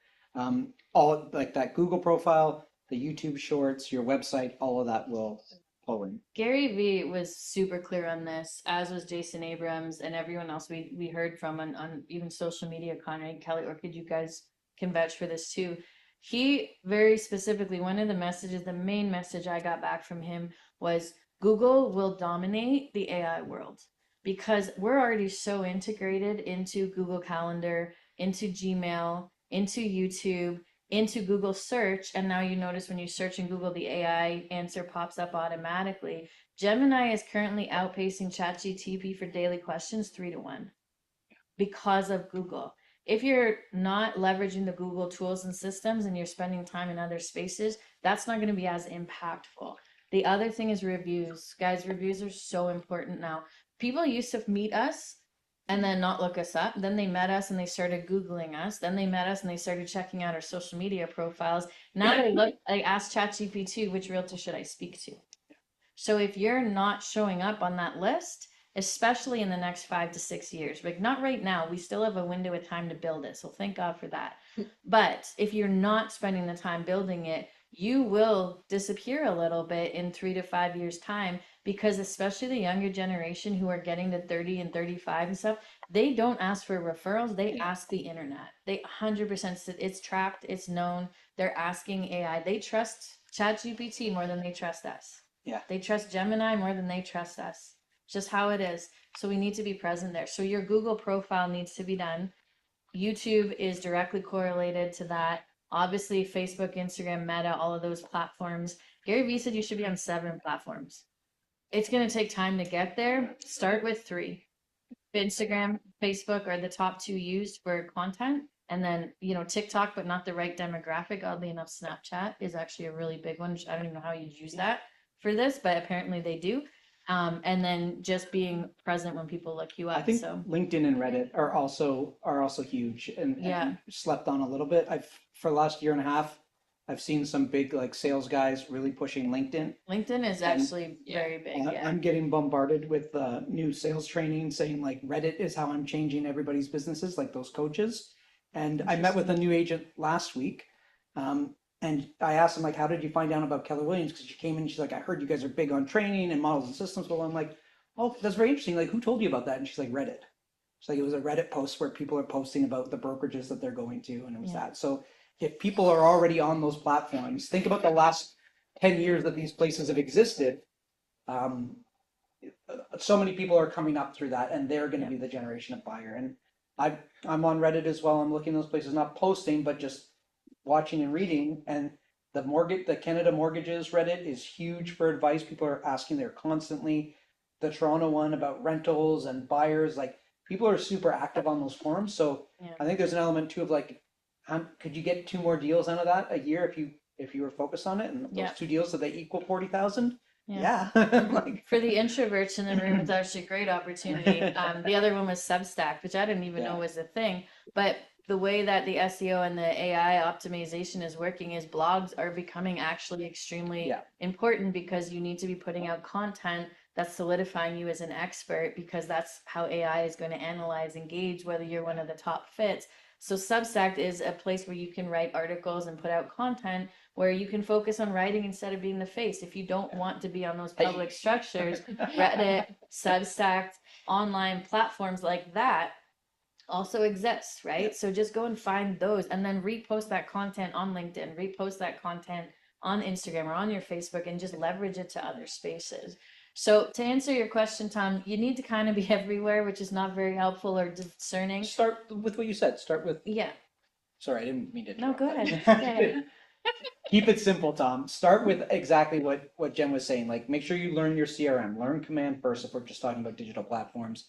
Speaker 7: All like that Google profile, the YouTube shorts, your website, all of that will pull in.
Speaker 3: Gary Vee was super clear on this, as was Jason Abrams and everyone else we heard from on even social media. Conrad, Kelly, or could you guys can vouch for this too? He very specifically, one of the messages, the main message I got back from him was Google will dominate the AI world because we're already so integrated into Google Calendar, into Gmail, into YouTube, into Google search. And now you notice when you search in Google, the AI answer pops up automatically. Gemini is currently outpacing ChatGPT for daily questions 3-1 because of Google. If you're not leveraging the Google tools and systems and you're spending time in other spaces, that's not going to be as impactful. The other thing is reviews. Guys, reviews are so important now. People used to meet us and then not look us up. Then they met us and they started Googling us. Then they met us and they started checking out our social media profiles. Now they look, I asked ChatGPT, which realtor should I speak to? So if you're not showing up on that list, especially in the next 5 to 6 years, like not right now, we still have a window of time to build it. So thank God for that. But if you're not spending the time building it, you will disappear a little bit in 3 to 5 years time, because especially the younger generation who are getting to 30 and 35 and stuff, they don't ask for referrals. They ask the internet. They 100%, it's tracked, it's known. They're asking AI. They trust ChatGPT more than they trust us.
Speaker 7: Yeah.
Speaker 3: They trust Gemini more than they trust us. Just how it is. So we need to be present there. So your Google profile needs to be done. YouTube is directly correlated to that. Obviously, Facebook, Instagram, Meta, all of those platforms. Gary Vee said you should be on 7 platforms. It's going to take time to get there. Start with 3. Instagram, Facebook are the top 2 used for content. And then, TikTok, but not the right demographic. Oddly enough, Snapchat is actually a really big one. I don't even know how you'd use that for this, but apparently they do. And then just being present when people look you up.
Speaker 7: I think
Speaker 3: so
Speaker 7: LinkedIn and Reddit are also huge and slept on a little bit. For the last year and a half, I've seen some big like sales guys really pushing LinkedIn.
Speaker 3: LinkedIn is actually very big. Yeah.
Speaker 7: I'm getting bombarded with new sales training saying like Reddit is how I'm changing everybody's businesses, like those coaches. And I met with a new agent last week. And I asked him, like, how did you find out about Keller Williams? Because she came in and she's like, I heard you guys are big on training and models and systems. Well, I'm like, oh, that's very interesting. Like, who told you about that? And she's like, Reddit. She's like, it was a Reddit post where people are posting about the brokerages that they're going to. And it was that. So if people are already on those platforms, think about the last 10 years that these places have existed. So many people are coming up through that, and they're going to be the generation of buyer. And I'm on Reddit as well. I'm looking at those places, not posting, but just watching and reading. And the Canada Mortgages Reddit is huge for advice. People are asking there constantly. The Toronto one about rentals and buyers, like people are super active on those forums. So I think there's an element too of like, could you get 2 more deals out of that a year if you were focused on it? And those 2 deals, so they equal 40,000. Yeah.
Speaker 3: Like, for the introverts in the room, it's actually a great opportunity. The other one was Substack, which I didn't even know was a thing. But the way that the SEO and the AI optimization is working is blogs are becoming actually extremely important, because you need to be putting out content that's solidifying you as an expert, because that's how AI is going to analyze and gauge whether you're one of the top fits. So Substack is a place where you can write articles and put out content where you can focus on writing instead of being the face. If you don't want to be on those public structures, Reddit, Substack, online platforms like that also exist, right? So just go and find those and then repost that content on LinkedIn, repost that content on Instagram or on your Facebook, and just leverage it to other spaces. So to answer your question, Tom, you need to kind of be everywhere, which is not very helpful or discerning.
Speaker 7: Start with what you said. Start with.
Speaker 3: Yeah.
Speaker 7: Sorry, I didn't mean to.
Speaker 3: No, go ahead.
Speaker 7: Keep it simple, Tom. Start with exactly what Jen was saying. Like, make sure you learn your CRM. Learn Command first if we're just talking about digital platforms.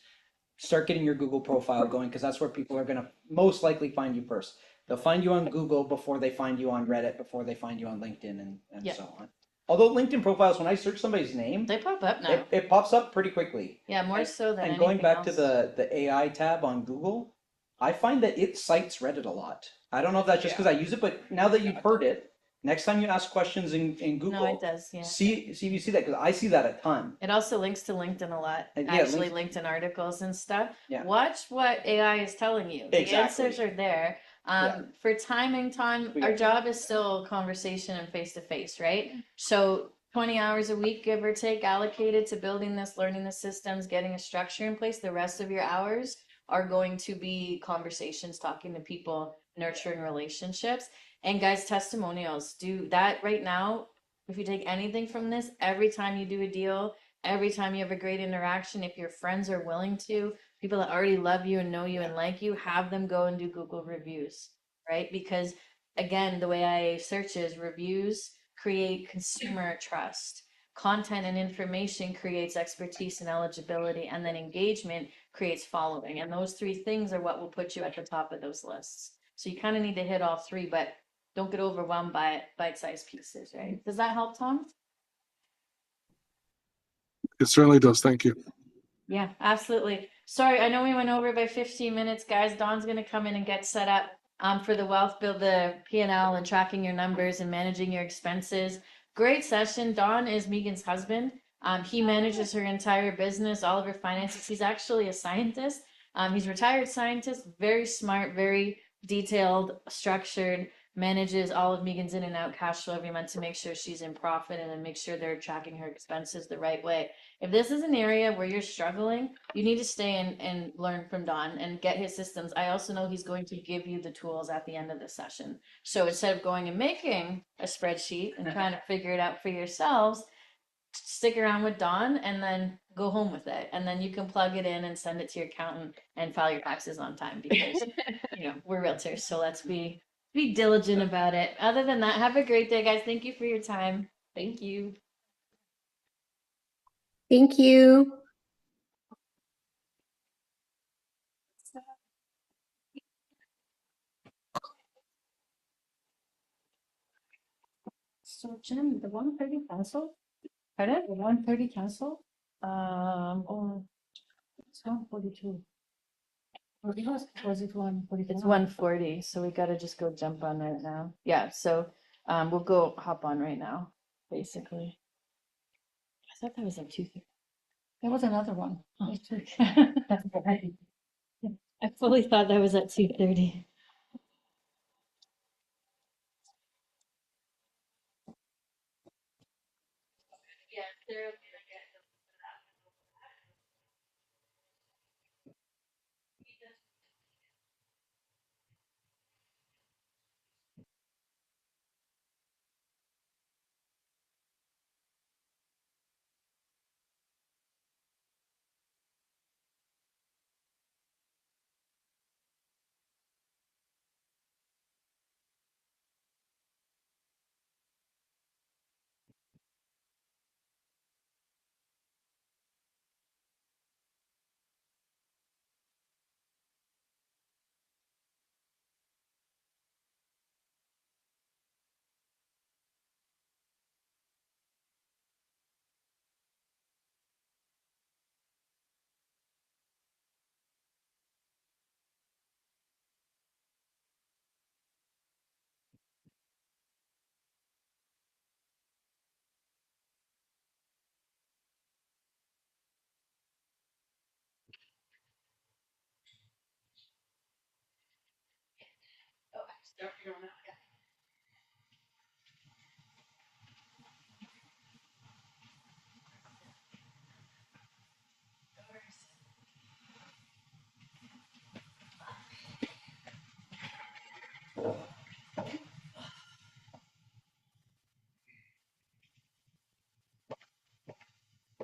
Speaker 7: Start getting your Google profile going, because that's where people are going to most likely find you first. They'll find you on Google before they find you on Reddit, before they find you on LinkedIn, and
Speaker 3: Yeah.
Speaker 7: so on. Although LinkedIn profiles, when I search somebody's name,
Speaker 3: They pop up now.
Speaker 7: it pops up pretty quickly.
Speaker 3: Yeah, more so than
Speaker 7: And going
Speaker 3: anything
Speaker 7: back
Speaker 3: else.
Speaker 7: to the AI tab on Google, I find that it cites Reddit a lot. I don't know if that's just because I use it, but now that you've heard it, next time you ask questions in Google,
Speaker 3: No, it does, yeah.
Speaker 7: see if you see that, because I see that a ton.
Speaker 3: It also links to LinkedIn a lot.
Speaker 7: And yeah,
Speaker 3: Actually, LinkedIn articles and stuff.
Speaker 7: Yeah.
Speaker 3: Watch what AI is telling you. The
Speaker 7: Exactly.
Speaker 3: answers are there.
Speaker 7: Yeah.
Speaker 3: For timing time,
Speaker 7: We
Speaker 3: our
Speaker 7: got
Speaker 3: job is still conversation and face to face, right? So 20 hours a week, give or take, allocated to building this, learning the systems, getting a structure in place. The rest of your hours are going to be conversations, talking to people, nurturing relationships. And guys, testimonials, do that right now. If you take anything from this, every time you do a deal, every time you have a great interaction, if your friends are willing to, people that already love you and know you and like you, have them go and do Google reviews, right? Because again, the way I search is reviews create consumer trust. Content and information creates expertise and eligibility, and then engagement creates following. And those three things are what will put you at the top of those lists. So you kind of need to hit all three, but don't get overwhelmed by bite-sized pieces, right? Does that help, Tom?
Speaker 6: It certainly does. Thank you.
Speaker 3: Yeah, absolutely. Sorry, I know we went over by 15 minutes, guys. Dawn's gonna come in and get set up for the wealth build, the P&L and tracking your numbers and managing your expenses. Great session. Dawn is Megan's husband. He manages her entire business, all of her finances. He's actually a scientist. He's a retired scientist, very smart, very detailed, structured, manages all of Megan's in and out cash flow every month to make sure she's in profit and then make sure they're tracking her expenses the right way. If this is an area where you're struggling, you need to stay and learn from Don and get his systems. I also know he's going to give you the tools at the end of the session. So instead of going and making a spreadsheet and trying to figure it out for yourselves, stick around with Don and then go home with it. And then you can plug it in and send it to your accountant and file your taxes on time because we're realtors. So let's be diligent about it. Other than that, have a great day, guys. Thank you for your time. Thank you.
Speaker 4: Thank you.
Speaker 8: So Jim, the 130 cancel?
Speaker 3: Pardon?
Speaker 8: The 130 cancel?
Speaker 3: Or
Speaker 8: It's 142. Or was it 144?
Speaker 3: it's 140, so we gotta just go jump on right now. Yeah, so we'll go hop on right now, basically. I thought that was at 2:30.
Speaker 8: There was another one.
Speaker 3: Oh. I fully thought that was at 2:30. Yeah, they're